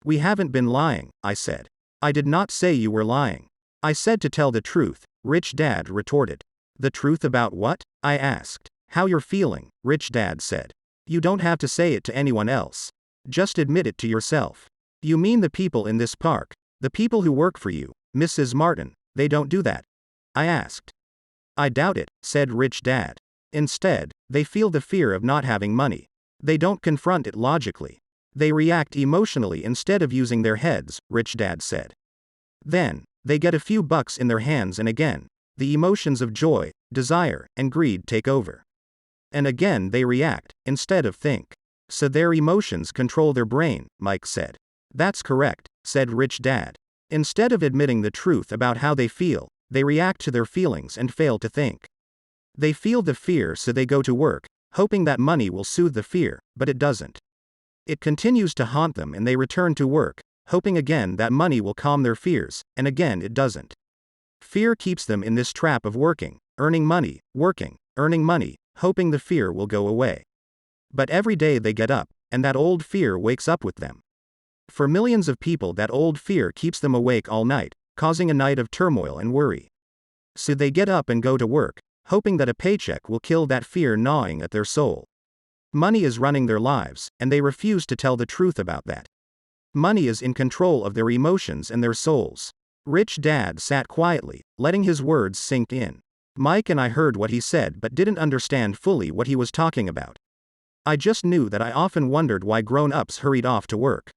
We haven't been lying, I said. I did not say you were lying. I said to tell the truth, Rich Dad retorted. The truth about what? I asked. How you're feeling, Rich Dad said. You don't have to say it to anyone else. Just admit it to yourself. You mean the people in this park, the people who work for you, Mrs. Martin, they don't do that? I asked. I doubt it, said Rich Dad. Instead, they feel the fear of not having money. They don't confront it logically. They react emotionally instead of using their heads, Rich Dad said. Then, they get a few bucks in their hands and again, the emotions of joy, desire, and greed take over. And again they react, instead of think. So their emotions control their brain, Mike said. That's correct, said Rich Dad. Instead of admitting the truth about how they feel, they react to their feelings and fail to think. They feel the fear so they go to work, hoping that money will soothe the fear, but it doesn't. It continues to haunt them and they return to work, hoping again that money will calm their fears, and again it doesn't. Fear keeps them in this trap of working, earning money, working, earning money, hoping the fear will go away. But every day they get up, and that old fear wakes up with them. For millions of people that old fear keeps them awake all night, causing a night of turmoil and worry. So they get up and go to work, hoping that a paycheck will kill that fear gnawing at their soul. Money is running their lives, and they refuse to tell the truth about that. Money is in control of their emotions and their souls. Rich Dad sat quietly, letting his words sink in. Mike and I heard what he said but didn't understand fully what he was talking about. I just knew that I often wondered why grown-ups hurried off to work.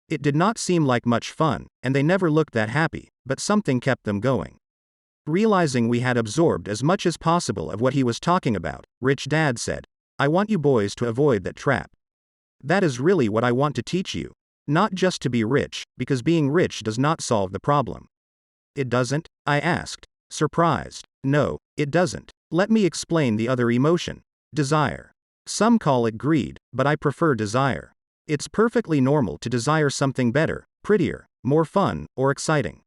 It did not seem like much fun, and they never looked that happy, but something kept them going. Realizing we had absorbed as much as possible of what he was talking about, Rich Dad said, I want you boys to avoid that trap. That is really what I want to teach you. Not just to be rich, because being rich does not solve the problem. It doesn't? I asked, surprised. No, it doesn't. Let me explain the other emotion. Desire. Some call it greed, but I prefer desire. It's perfectly normal to desire something better, prettier, more fun, or exciting.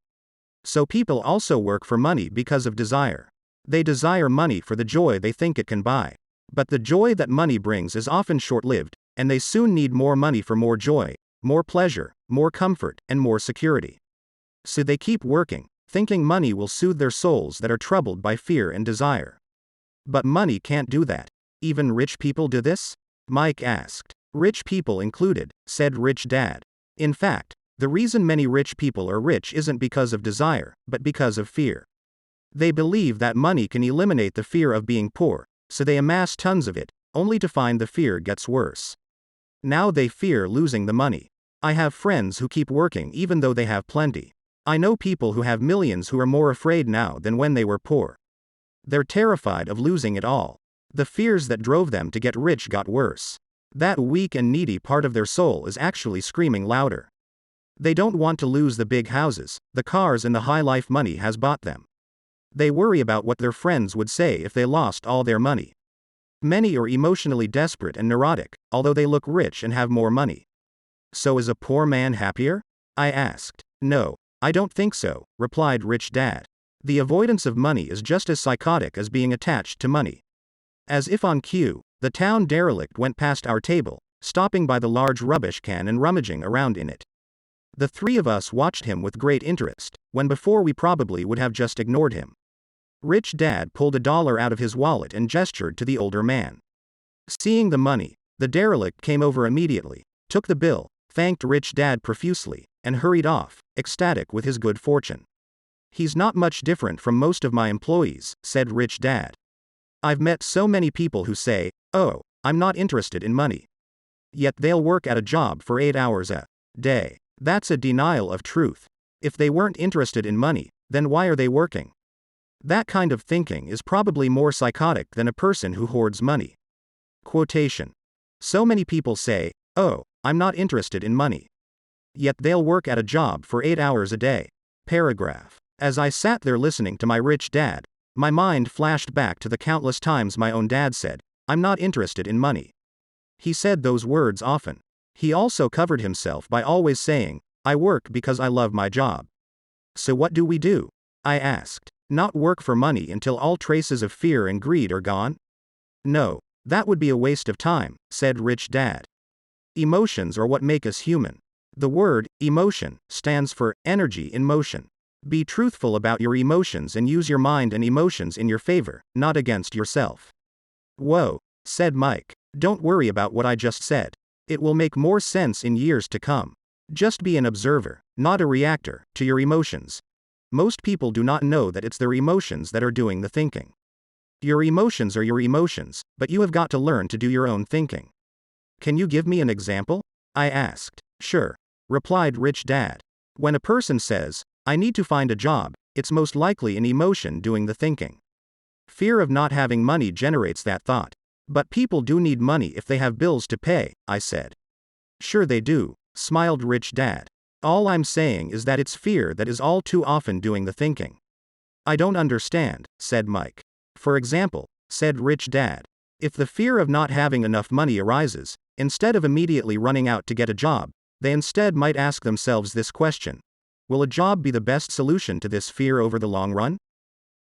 So people also work for money because of desire. They desire money for the joy they think it can buy. But the joy that money brings is often short-lived, and they soon need more money for more joy, more pleasure, more comfort, and more security. So they keep working, thinking money will soothe their souls that are troubled by fear and desire. But money can't do that. Even rich people do this? Mike asked. Rich people included, said Rich Dad. In fact, the reason many rich people are rich isn't because of desire, but because of fear. They believe that money can eliminate the fear of being poor, so they amass tons of it, only to find the fear gets worse. Now they fear losing the money. I have friends who keep working even though they have plenty. I know people who have millions who are more afraid now than when they were poor. They're terrified of losing it all. The fears that drove them to get rich got worse. That weak and needy part of their soul is actually screaming louder. They don't want to lose the big houses, the cars, and the high life money has bought them. They worry about what their friends would say if they lost all their money. Many are emotionally desperate and neurotic, although they look rich and have more money. So is a poor man happier? I asked. No, I don't think so, replied Rich Dad. The avoidance of money is just as psychotic as being attached to money. As if on cue, the town derelict went past our table, stopping by the large rubbish can and rummaging around in it. The three of us watched him with great interest, when before we probably would have just ignored him. Rich Dad pulled $1 out of his wallet and gestured to the older man. Seeing the money, the derelict came over immediately, took the bill, thanked Rich Dad profusely, and hurried off, ecstatic with his good fortune. He's not much different from most of my employees, said Rich Dad. I've met so many people who say, oh, I'm not interested in money. Yet they'll work at a job for 8 hours a day. That's a denial of truth. If they weren't interested in money, then why are they working? That kind of thinking is probably more psychotic than a person who hoards money. Quotation. So many people say, oh, I'm not interested in money. Yet they'll work at a job for 8 hours a day. Paragraph. As I sat there listening to my Rich Dad, my mind flashed back to the countless times my own dad said, I'm not interested in money. He said those words often. He also covered himself by always saying, I work because I love my job. So what do? I asked. Not work for money until all traces of fear and greed are gone? No, that would be a waste of time, said Rich Dad. Emotions are what make us human. The word, emotion, stands for energy in motion. Be truthful about your emotions and use your mind and emotions in your favor, not against yourself. Whoa, said Mike. Don't worry about what I just said. It will make more sense in years to come. Just be an observer, not a reactor, to your emotions. Most people do not know that it's their emotions that are doing the thinking. Your emotions are your emotions, but you have got to learn to do your own thinking. Can you give me an example? I asked. Sure, replied Rich Dad. When a person says, I need to find a job, it's most likely an emotion doing the thinking. Fear of not having money generates that thought. But people do need money if they have bills to pay, I said. Sure they do, smiled Rich Dad. All I'm saying is that it's fear that is all too often doing the thinking. I don't understand, said Mike. For example, said Rich Dad, if the fear of not having enough money arises, instead of immediately running out to get a job, they instead might ask themselves this question. Will a job be the best solution to this fear over the long run?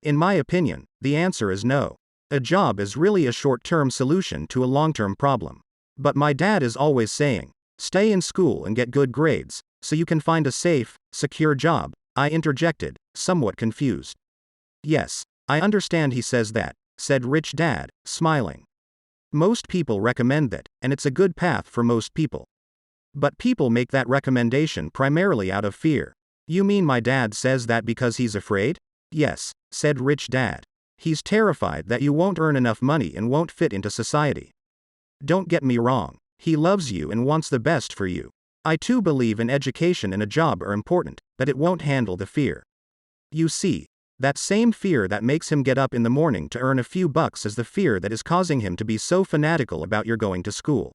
In my opinion, the answer is no. A job is really a short-term solution to a long-term problem. But my dad is always saying, stay in school and get good grades, so you can find a safe, secure job, I interjected, somewhat confused. Yes, I understand he says that, said Rich Dad, smiling. Most people recommend that, and it's a good path for most people. But people make that recommendation primarily out of fear. You mean my dad says that because he's afraid? Yes, said Rich Dad. He's terrified that you won't earn enough money and won't fit into society. Don't get me wrong, he loves you and wants the best for you. I too believe an education and a job are important, but it won't handle the fear. You see, that same fear that makes him get up in the morning to earn a few bucks is the fear that is causing him to be so fanatical about your going to school.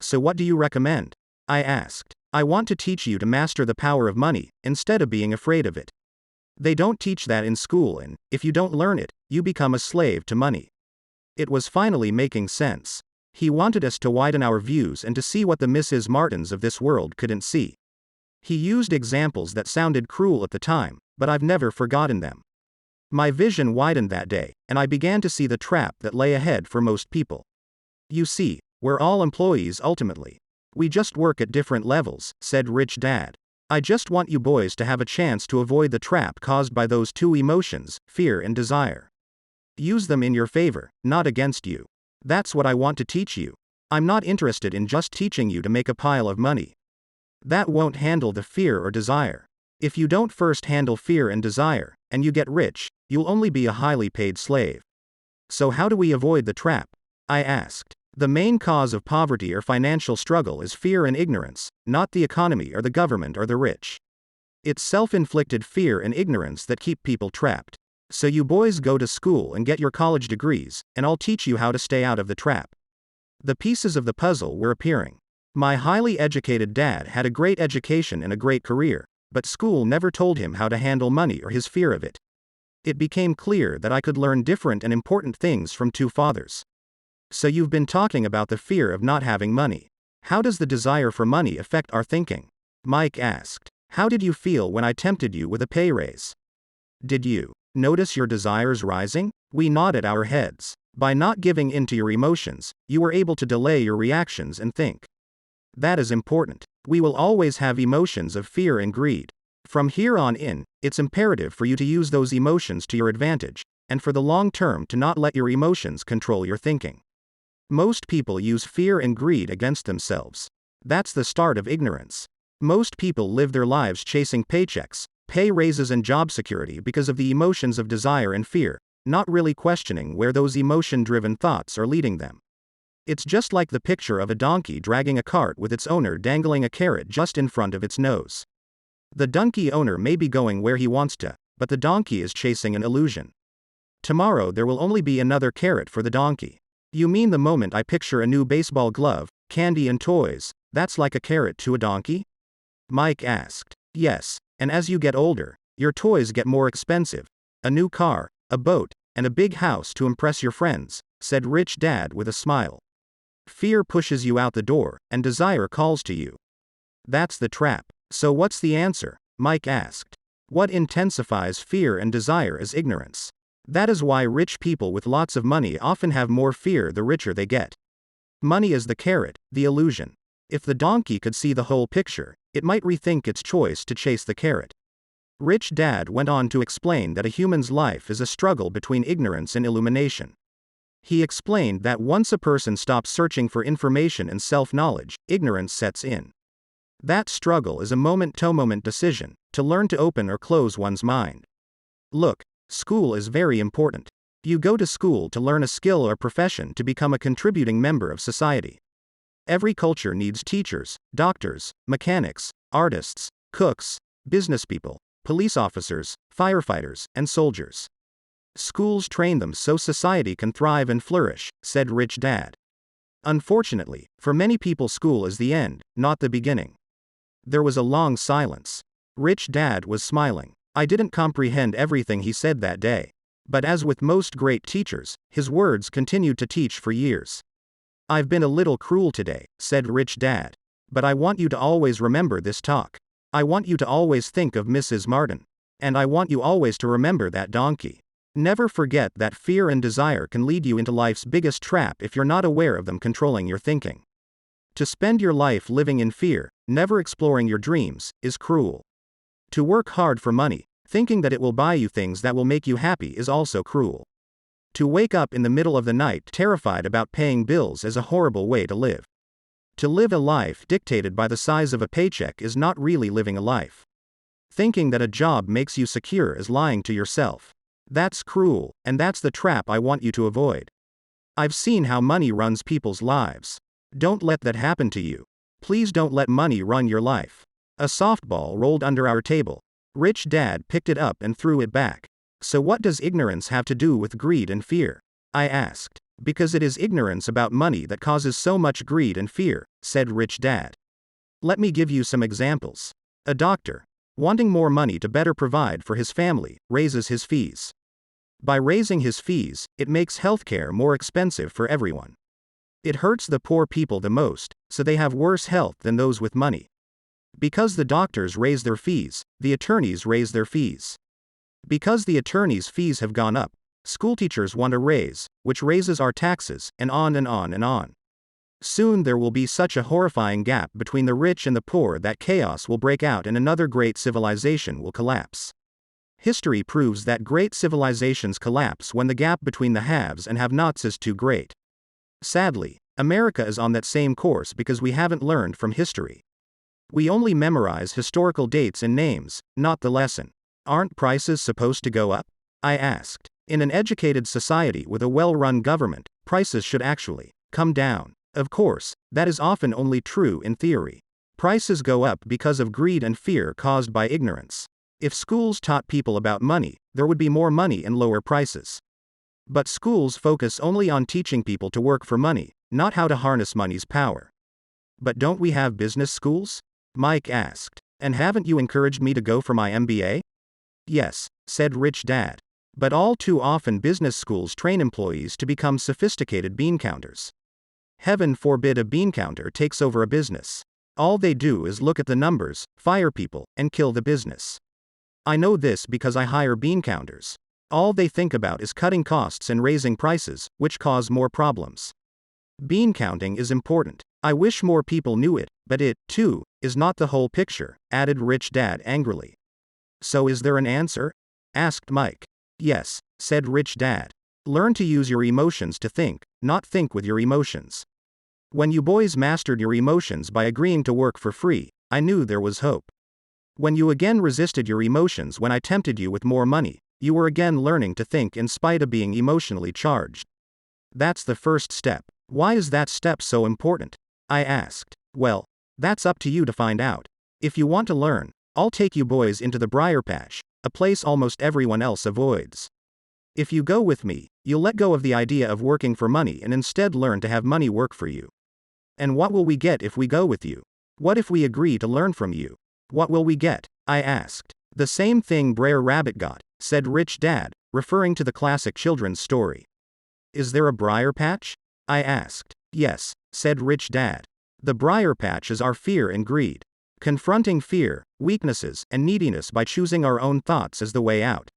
So what do you recommend? I asked. I want to teach you to master the power of money, instead of being afraid of it. They don't teach that in school, and, if you don't learn it, you become a slave to money. It was finally making sense. He wanted us to widen our views and to see what the Mrs. Martins of this world couldn't see. He used examples that sounded cruel at the time, but I've never forgotten them. My vision widened that day, and I began to see the trap that lay ahead for most people. You see, we're all employees ultimately. We just work at different levels, said Rich Dad. I just want you boys to have a chance to avoid the trap caused by those two emotions, fear and desire. Use them in your favor, not against you. That's what I want to teach you. I'm not interested in just teaching you to make a pile of money. That won't handle the fear or desire. If you don't first handle fear and desire, and you get rich, you'll only be a highly paid slave. So how do we avoid the trap? I asked. The main cause of poverty or financial struggle is fear and ignorance, not the economy or the government or the rich. It's self-inflicted fear and ignorance that keep people trapped. So you boys go to school and get your college degrees, and I'll teach you how to stay out of the trap. The pieces of the puzzle were appearing. My highly educated dad had a great education and a great career, but school never told him how to handle money or his fear of it. It became clear that I could learn different and important things from two fathers. So you've been talking about the fear of not having money. How does the desire for money affect our thinking? Mike asked. How did you feel when I tempted you with a pay raise? Did you notice your desires rising? We nodded our heads. By not giving in to your emotions, you were able to delay your reactions and think. That is important. We will always have emotions of fear and greed. From here on in, it's imperative for you to use those emotions to your advantage, and for the long term to not let your emotions control your thinking. Most people use fear and greed against themselves. That's the start of ignorance. Most people live their lives chasing paychecks, pay raises and job security because of the emotions of desire and fear, not really questioning where those emotion-driven thoughts are leading them. It's just like the picture of a donkey dragging a cart with its owner dangling a carrot just in front of its nose. The donkey owner may be going where he wants to, but the donkey is chasing an illusion. Tomorrow there will only be another carrot for the donkey. You mean the moment I picture a new baseball glove, candy and toys, that's like a carrot to a donkey? Mike asked. Yes, and as you get older, your toys get more expensive. A new car, a boat, and a big house to impress your friends, said Rich Dad with a smile. Fear pushes you out the door, and desire calls to you. That's the trap. So what's the answer? Mike asked. What intensifies fear and desire is ignorance. That is why rich people with lots of money often have more fear the richer they get. Money is the carrot, the illusion. If the donkey could see the whole picture, it might rethink its choice to chase the carrot. Rich Dad went on to explain that a human's life is a struggle between ignorance and illumination. He explained that once a person stops searching for information and self-knowledge, ignorance sets in. That struggle is a moment-to-moment decision, to learn to open or close one's mind. Look, school is very important. You go to school to learn a skill or profession to become a contributing member of society. Every culture needs teachers, doctors, mechanics, artists, cooks, businesspeople, police officers, firefighters, and soldiers. Schools train them so society can thrive and flourish, said Rich Dad. Unfortunately, for many people school is the end, not the beginning. There was a long silence. Rich Dad was smiling. I didn't comprehend everything he said that day. But as with most great teachers, his words continued to teach for years. I've been a little cruel today, said Rich Dad. But I want you to always remember this talk. I want you to always think of Mrs. Martin. And I want you always to remember that donkey. Never forget that fear and desire can lead you into life's biggest trap if you're not aware of them controlling your thinking. To spend your life living in fear, never exploring your dreams, is cruel. To work hard for money, thinking that it will buy you things that will make you happy, is also cruel. To wake up in the middle of the night terrified about paying bills is a horrible way to live. To live a life dictated by the size of a paycheck is not really living a life. Thinking that a job makes you secure is lying to yourself. That's cruel, and that's the trap I want you to avoid. I've seen how money runs people's lives. Don't let that happen to you. Please don't let money run your life. A softball rolled under our table. Rich Dad picked it up and threw it back. So what does ignorance have to do with greed and fear? I asked. Because it is ignorance about money that causes so much greed and fear, said Rich Dad. Let me give you some examples. A doctor, wanting more money to better provide for his family, raises his fees. By raising his fees, it makes healthcare more expensive for everyone. It hurts the poor people the most, so they have worse health than those with money. Because the doctors raise their fees, the attorneys raise their fees. Because the attorneys' fees have gone up, schoolteachers want a raise, which raises our taxes, and on and on and on. Soon there will be such a horrifying gap between the rich and the poor that chaos will break out and another great civilization will collapse. History proves that great civilizations collapse when the gap between the haves and have-nots is too great. Sadly, America is on that same course because we haven't learned from history. We only memorize historical dates and names, not the lesson. Aren't prices supposed to go up? I asked. In an educated society with a well-run government, prices should actually come down. Of course, that is often only true in theory. Prices go up because of greed and fear caused by ignorance. If schools taught people about money, there would be more money and lower prices. But schools focus only on teaching people to work for money, not how to harness money's power. But don't we have business schools? Mike asked. And haven't you encouraged me to go for my MBA? Yes, said Rich Dad. But all too often business schools train employees to become sophisticated bean counters. Heaven forbid a bean counter takes over a business. All they do is look at the numbers, fire people, and kill the business. I know this because I hire bean counters. All they think about is cutting costs and raising prices, which cause more problems. Bean counting is important. I wish more people knew it, but it, too, is not the whole picture, added Rich Dad angrily. So is there an answer? Asked Mike. Yes, said Rich Dad. Learn to use your emotions to think, not think with your emotions. When you boys mastered your emotions by agreeing to work for free, I knew there was hope. When you again resisted your emotions when I tempted you with more money, you were again learning to think in spite of being emotionally charged. That's the first step. Why is that step so important? I asked. Well, that's up to you to find out. If you want to learn, I'll take you boys into the briar patch, a place almost everyone else avoids. If you go with me, you'll let go of the idea of working for money and instead learn to have money work for you. And what will we get if we go with you? What if we agree to learn from you? What will we get? I asked. The same thing Brer Rabbit got, said Rich Dad, referring to the classic children's story. Is there a briar patch? I asked. Yes, said Rich Dad. The briar patch is our fear and greed. Confronting fear, weaknesses, and neediness by choosing our own thoughts is the way out.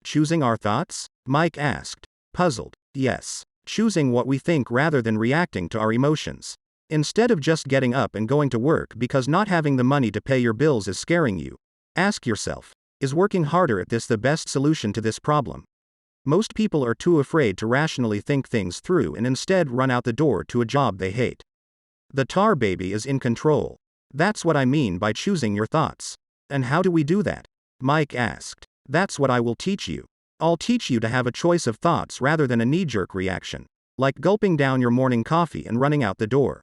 Choosing our thoughts? Mike asked, puzzled. Yes. Choosing what we think rather than reacting to our emotions. Instead of just getting up and going to work because not having the money to pay your bills is scaring you, ask yourself, is working harder at this the best solution to this problem? Most people are too afraid to rationally think things through and instead run out the door to a job they hate. The tar baby is in control. That's what I mean by choosing your thoughts. And how do we do that? Mike asked. That's what I will teach you. I'll teach you to have a choice of thoughts rather than a knee-jerk reaction, like gulping down your morning coffee and running out the door.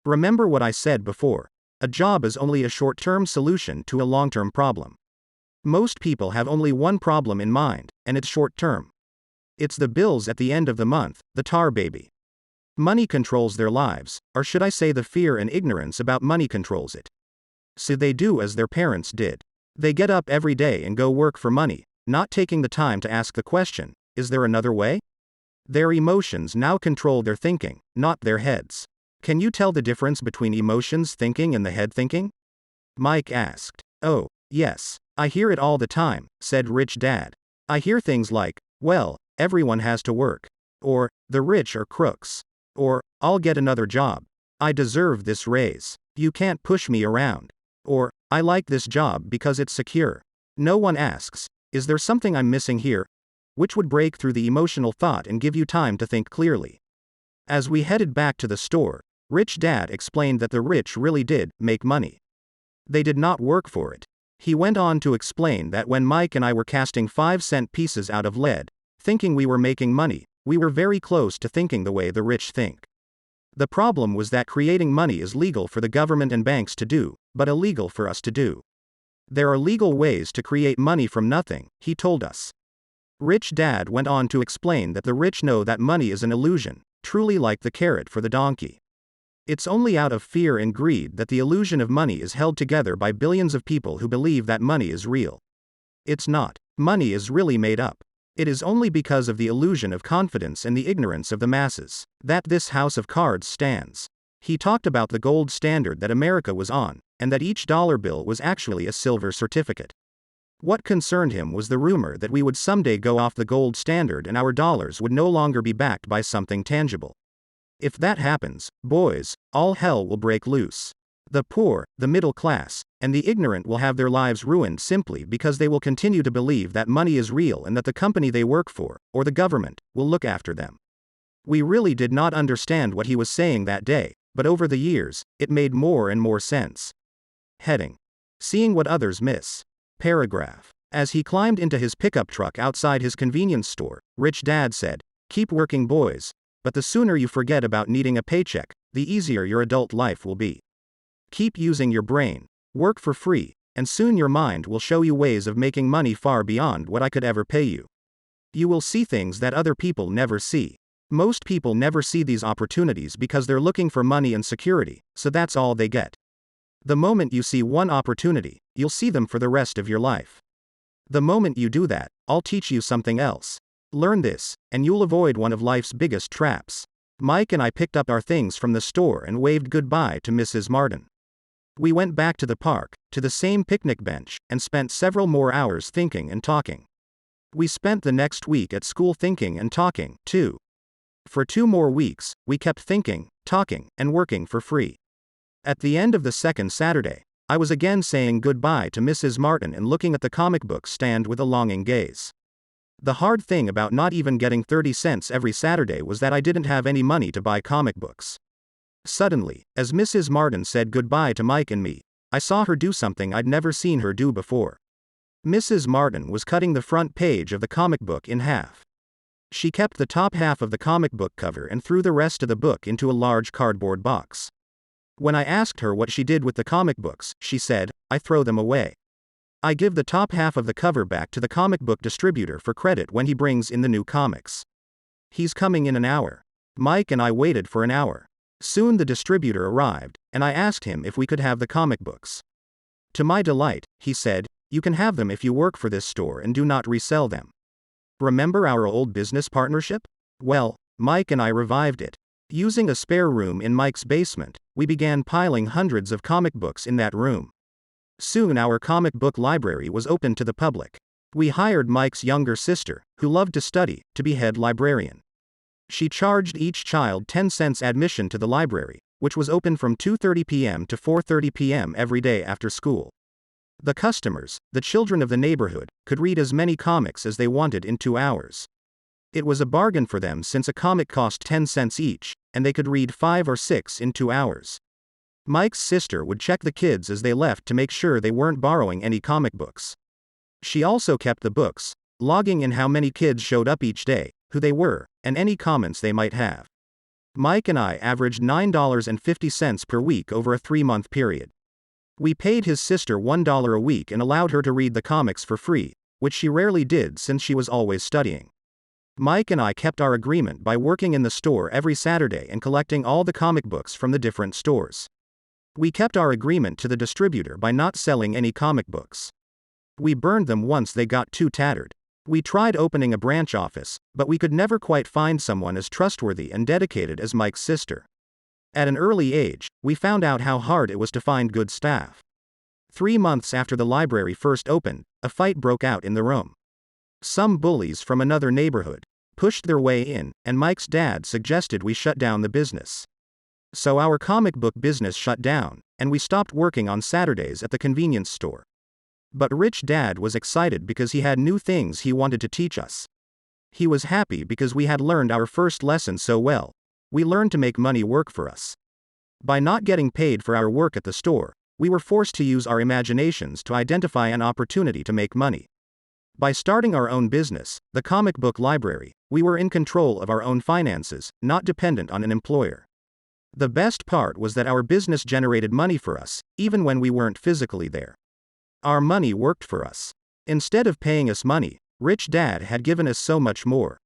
Remember what I said before. A job is only a short-term solution to a long-term problem. Most people have only one problem in mind, and it's short-term. It's the bills at the end of the month, the tar baby. Money controls their lives, or should I say the fear and ignorance about money controls it. So they do as their parents did. They get up every day and go work for money, not taking the time to ask the question, is there another way? Their emotions now control their thinking, not their heads. Can you tell the difference between emotions thinking and the head thinking? Mike asked. Oh, yes. I hear it all the time, said Rich Dad. I hear things like, well, everyone has to work. Or, the rich are crooks. Or, I'll get another job. I deserve this raise. You can't push me around. Or, I like this job because it's secure. No one asks, is there something I'm missing here? Which would break through the emotional thought and give you time to think clearly. As we headed back to the store, Rich Dad explained that the rich really did make money. They did not work for it. He went on to explain that when Mike and I were casting 5-cent pieces out of lead, thinking we were making money, we were very close to thinking the way the rich think. The problem was that creating money is legal for the government and banks to do, but illegal for us to do. There are legal ways to create money from nothing, he told us. Rich Dad went on to explain that the rich know that money is an illusion, truly like the carrot for the donkey. It's only out of fear and greed that the illusion of money is held together by billions of people who believe that money is real. It's not. Money is really made up. It is only because of the illusion of confidence and the ignorance of the masses that this house of cards stands. He talked about the gold standard that America was on, and that each dollar bill was actually a silver certificate. What concerned him was the rumor that we would someday go off the gold standard and our dollars would no longer be backed by something tangible. If that happens, boys, all hell will break loose. The poor, the middle class, and the ignorant will have their lives ruined simply because they will continue to believe that money is real and that the company they work for, or the government, will look after them. We really did not understand what he was saying that day, but over the years, it made more and more sense. Heading. Seeing what others miss. Paragraph. As he climbed into his pickup truck outside his convenience store, Rich Dad said, "Keep working, boys. But the sooner you forget about needing a paycheck, the easier your adult life will be. Keep using your brain. Work for free, and soon your mind will show you ways of making money far beyond what I could ever pay you. You will see things that other people never see. Most people never see these opportunities because they're looking for money and security, so that's all they get. The moment you see one opportunity, you'll see them for the rest of your life. The moment you do that, I'll teach you something else. Learn this, and you'll avoid one of life's biggest traps." Mike and I picked up our things from the store and waved goodbye to Mrs. Martin. We went back to the park, to the same picnic bench, and spent several more hours thinking and talking. We spent the next week at school thinking and talking, too. For 2 more weeks, we kept thinking, talking, and working for free. At the end of the second Saturday, I was again saying goodbye to Mrs. Martin and looking at the comic book stand with a longing gaze. The hard thing about not even getting 30 cents every Saturday was that I didn't have any money to buy comic books. Suddenly, as Mrs. Martin said goodbye to Mike and me, I saw her do something I'd never seen her do before. Mrs. Martin was cutting the front page of the comic book in half. She kept the top half of the comic book cover and threw the rest of the book into a large cardboard box. When I asked her what she did with the comic books, she said, "I throw them away. I give the top half of the cover back to the comic book distributor for credit when he brings in the new comics. He's coming in an hour." Mike and I waited for an hour. Soon the distributor arrived, and I asked him if we could have the comic books. To my delight, he said, "You can have them if you work for this store and do not resell them." Remember our old business partnership? Well, Mike and I revived it. Using a spare room in Mike's basement, we began piling hundreds of comic books in that room. Soon our comic book library was open to the public. We hired Mike's younger sister, who loved to study, to be head librarian. She charged each child 10 cents admission to the library, which was open from 2:30 p.m. to 4:30 p.m. every day after school. The customers, the children of the neighborhood, could read as many comics as they wanted in 2 hours. It was a bargain for them since a comic cost 10 cents each, and they could read 5 or 6 in 2 hours. Mike's sister would check the kids as they left to make sure they weren't borrowing any comic books. She also kept the books, logging in how many kids showed up each day, who they were, and any comments they might have. Mike and I averaged $9.50 per week over a 3-month period. We paid his sister $1 a week and allowed her to read the comics for free, which she rarely did since she was always studying. Mike and I kept our agreement by working in the store every Saturday and collecting all the comic books from the different stores. We kept our agreement to the distributor by not selling any comic books. We burned them once they got too tattered. We tried opening a branch office, but we could never quite find someone as trustworthy and dedicated as Mike's sister. At an early age, we found out how hard it was to find good staff. 3 months after the library first opened, a fight broke out in the room. Some bullies from another neighborhood pushed their way in, and Mike's dad suggested we shut down the business. So our comic book business shut down, and we stopped working on Saturdays at the convenience store. But Rich Dad was excited because he had new things he wanted to teach us. He was happy because we had learned our first lesson so well. We learned to make money work for us. By not getting paid for our work at the store, We were forced to use our imaginations to identify an opportunity to make money. By starting our own business, the comic book library, we were in control of our own finances, not dependent on an employer. The best part was that our business generated money for us, even when we weren't physically there. Our money worked for us. Instead of paying us money, Rich Dad had given us so much more.